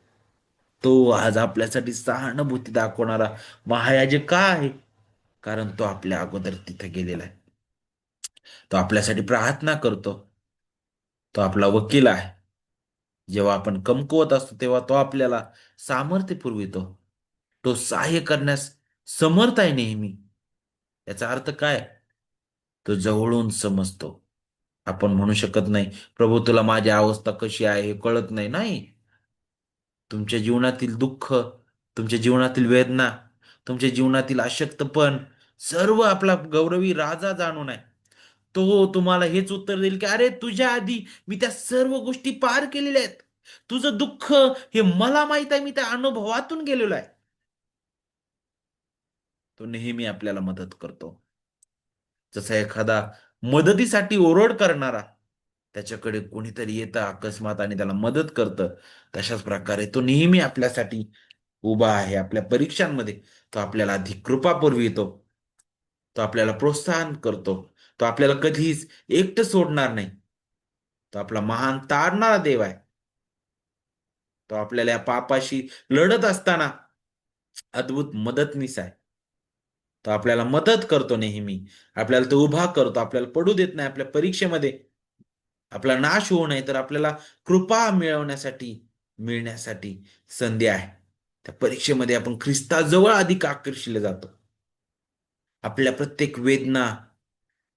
तो आज आपल्यासाठी सहानुभूती दाखवणारा महायाजक का आहे? कारण तो आपल्या अगोदर तिथे गेलेला आहे. तो आपल्यासाठी प्रार्थना करतो. तो आपला वकील आहे. जेव्हा आपण कमकुवत असतो तेव्हा तो आपल्याला सामर्थ्य पुरवितो. तो सहाय्य करण्यास समर्थ आहे नेहमी. याचा अर्थ काय? तो जवळून समजतो. आपण म्हणू शकत नाही, प्रभू तुला माझी अवस्था कशी आहे हे कळत नाही. नाही. तुमच्या जीवनातील दुःख, तुमच्या जीवनातील वेदना, तुमच्या जीवनातील अशक्तपण सर्व आपला गौरवी राजा जाणून आहे. तो तुम्हाला हेच उत्तर देईल की अरे तुझ्या आधी मी त्या सर्व गोष्टी पार केलेल्या आहेत. तुझं दुःख हे मला माहित आहे, मी त्या अनुभवातून गेलेलो आहे. तो नेहमी आपल्याला मदत करतो. जसा एखादा मदतीसाठी ओरड करणारा त्याच्याकडे कोणीतरी येतं अकस्मात आणि त्याला मदत करतं, तशाच प्रकारे तो नेहमी आपल्यासाठी उभा आहे. आपल्या परीक्षांमध्ये तो आपल्याला अधिक कृपा पुरवितो. तो आपल्याला प्रोत्साहन करतो. तो आपल्याला कधीच एकटं सोडणार नाही. तो आपला महान तारणारा देव आहे. तो आपल्याला या पापाशी लढत असताना अद्भुत मदतनीस आहे. तो आपल्याला मदत करतो नेहमी. आपल्याला तो उभा करतो. आपल्याला पडू देत नाही. आपल्या परीक्षेमध्ये आपला नाश होऊ नये तर आपल्याला कृपा मिळण्यासाठी संधी आहे. त्या परीक्षेमध्ये आपण ख्रिस्ताजवळ अधिक आकर्षिले जातो. आपल्या प्रत्येक वेदना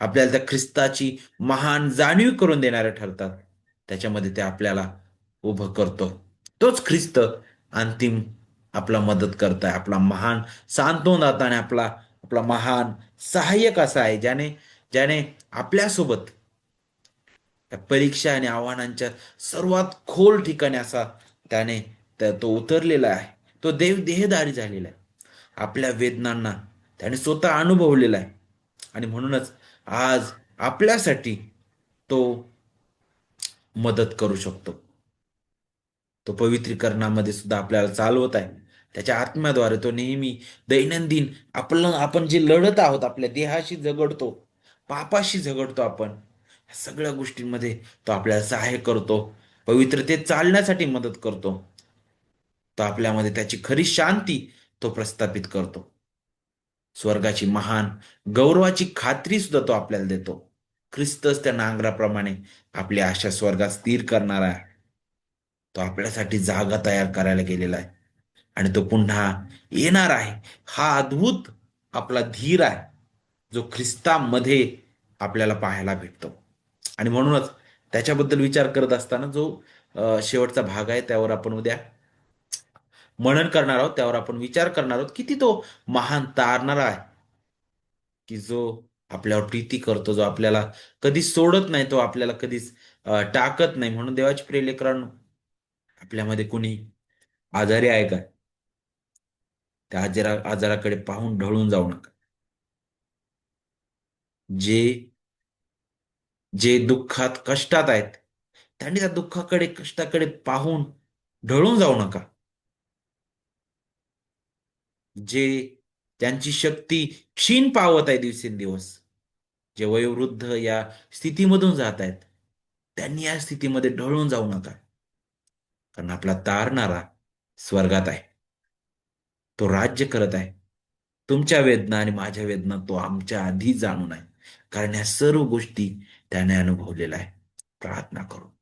आपल्याला त्या ख्रिस्ताची महान जाणीव करून देणारे ठरतात. त्याच्यामध्ये ते आपल्याला उभं करतो. तोच ख्रिस्त अंतिम आपला मदत करताय, आपला महान सांत्वनदाता आणि आपला आपला महान सहाय्यक असा आहे, ज्याने ज्याने आपल्यासोबत त्या परीक्षा आणि आव्हानांच्या सर्वात खोल ठिकाणी असा तो उतरलेला आहे. तो देव देहधारी झालेला आहे. आपल्या वेदनांना त्याने स्वतः अनुभवलेला आहे आणि म्हणूनच आज आपल्यासाठी तो मदत करू शकतो. तो पवित्रीकरणामध्ये सुद्धा आपल्याला चालवत आहे. त्याच्या आत्म्याद्वारे तो नेहमी दैनंदिन आपण जे लढत आहोत, आपल्या देहाशी झगडतो, पापाशी झगडतो आपण, ह्या सगळ्या गोष्टींमध्ये तो आपल्याला सहाय्य करतो. पवित्रतेत चालण्यासाठी मदत करतो. तो आपल्यामध्ये त्याची खरी शांती तो प्रस्थापित करतो. स्वर्गाची महान गौरवाची खात्री सुद्धा तो आपल्याला देतो. ख्रिस्तच त्या नांगराप्रमाणे आपली आशा स्वर्गात स्थिर करणारा आहे. तो आपल्यासाठी जागा तयार करायला गेलेला आहे आणि तो पुन्हा येणार आहे. हा अद्भुत आपला धीर आहे, जो ख्रिस्तामध्ये आपल्याला पाहायला भेटतो. आणि म्हणूनच त्याच्याबद्दल विचार करत असताना जो शेवटचा भाग आहे, त्यावर आपण उद्या मनन करणार आहोत, त्यावर आपण विचार करणार आहोत. किती तो महान तारणारा आहे, की जो आपल्यावर प्रीती करतो, जो आपल्याला कधीच सोडत नाही, तो आपल्याला कधीच टाकत नाही. म्हणून देवाची प्रिय लेकरांनो, आपल्यामध्ये कुणी आजारी आहे का? त्या आजाराकडे पाहून ढळून जाऊ नका. जे जे दुःखात, कष्टात आहेत, त्यांनी त्या दुःखाकडे, कष्टाकडे पाहून ढळून जाऊ नका. जे त्यांची शक्ती क्षीण पावत आहे दिवसेंदिवस, जे वयोवृद्ध या स्थितीमधून जात आहेत, त्यांनी या स्थितीमध्ये ढळून जाऊ नका. कारण आपला तारणारा स्वर्गात आहे. तो राज्य करत आहे. तुमच्या वेदना आणि माझ्या वेदना तो आमच्या आधी जाणून आहे. कारण या सर्व गोष्टी त्याने अनुभवलेल्या आहे. प्रार्थना करू.